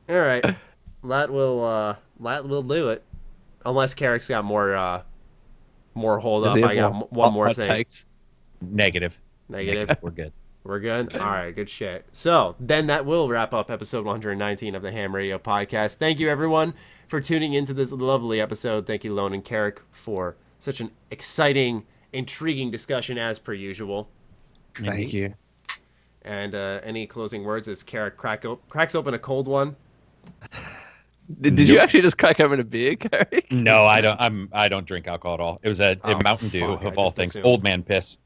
All right, that will do it. Unless Karak's got more hold up. I got one more thing. Negative. Negative. We're good. We're good? All right, good shit. So then that will wrap up episode 119 of the H.A.M Radio Podcast. Thank you, everyone, for tuning into this lovely episode. Thank you, Lone and Karak, for such an exciting, intriguing discussion as per usual. Thank you. And any closing words as Karak cracks open a cold one? Did you actually just crack open a beer, Karak? No, I don't. I don't drink alcohol at all. It was a Mountain Dew of all things. Assumed. Old man piss.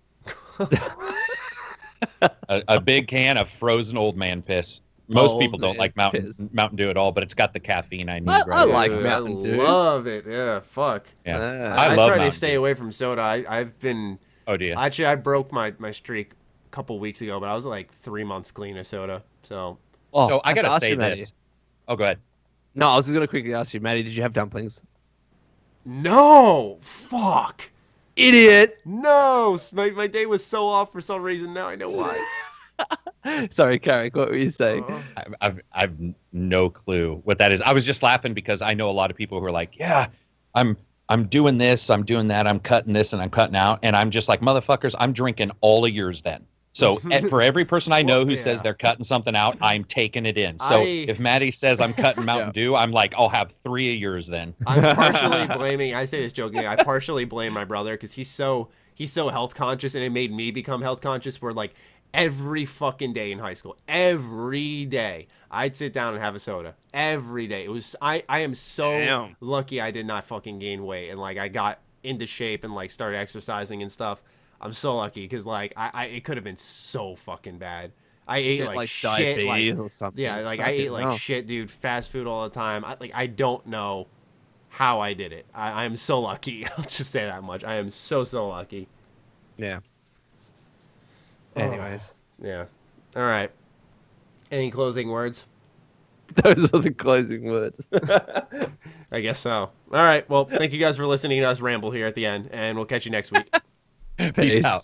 a big can of frozen old man piss. Most people don't like Mountain Dew at all, but it's got the caffeine I need. I like Mountain Dew. I love it. Yeah, fuck. Yeah, I love try Mountain to stay Dew. away from soda. I've been. Oh, do you? Actually, I broke my streak a couple weeks ago, but I was like 3 months clean of soda. So. So I gotta say this. Oh, go ahead. No, I was just gonna quickly ask you, Matty. Did you have dumplings? No. Fuck. Idiot. No. My day was so off for some reason. Now I know why. Sorry, Karak, what were you saying? I've no clue what that is. I was just laughing because I know a lot of people who are like, yeah, I'm doing this, I'm doing that, I'm cutting this and I'm cutting out, and I'm just like, motherfuckers, I'm drinking all of yours then. So for every person I know who says they're cutting something out, I'm taking it in. So if Maddie says I'm cutting Mountain Dew, I'm like, I'll have 3 of yours then. I'm partially blaming. I say this jokingly. I partially blame my brother because he's so health conscious, and it made me become health conscious. Where like every fucking day in high school, every day I'd sit down and have a soda. Every day. It was I am so lucky I did not fucking gain weight, and like I got into shape and like started exercising and stuff. I'm so lucky because like it could have been so fucking bad. I ate like shit, like, or something. yeah, like I ate like shit, dude. Fast food all the time. I don't know how I did it. I am so lucky. I'll just say that much. I am so lucky. Yeah. Anyways. Yeah. All right. Any closing words? Those are the closing words. I guess so. All right. Well, thank you guys for listening to us ramble here at the end, and we'll catch you next week. Peace out.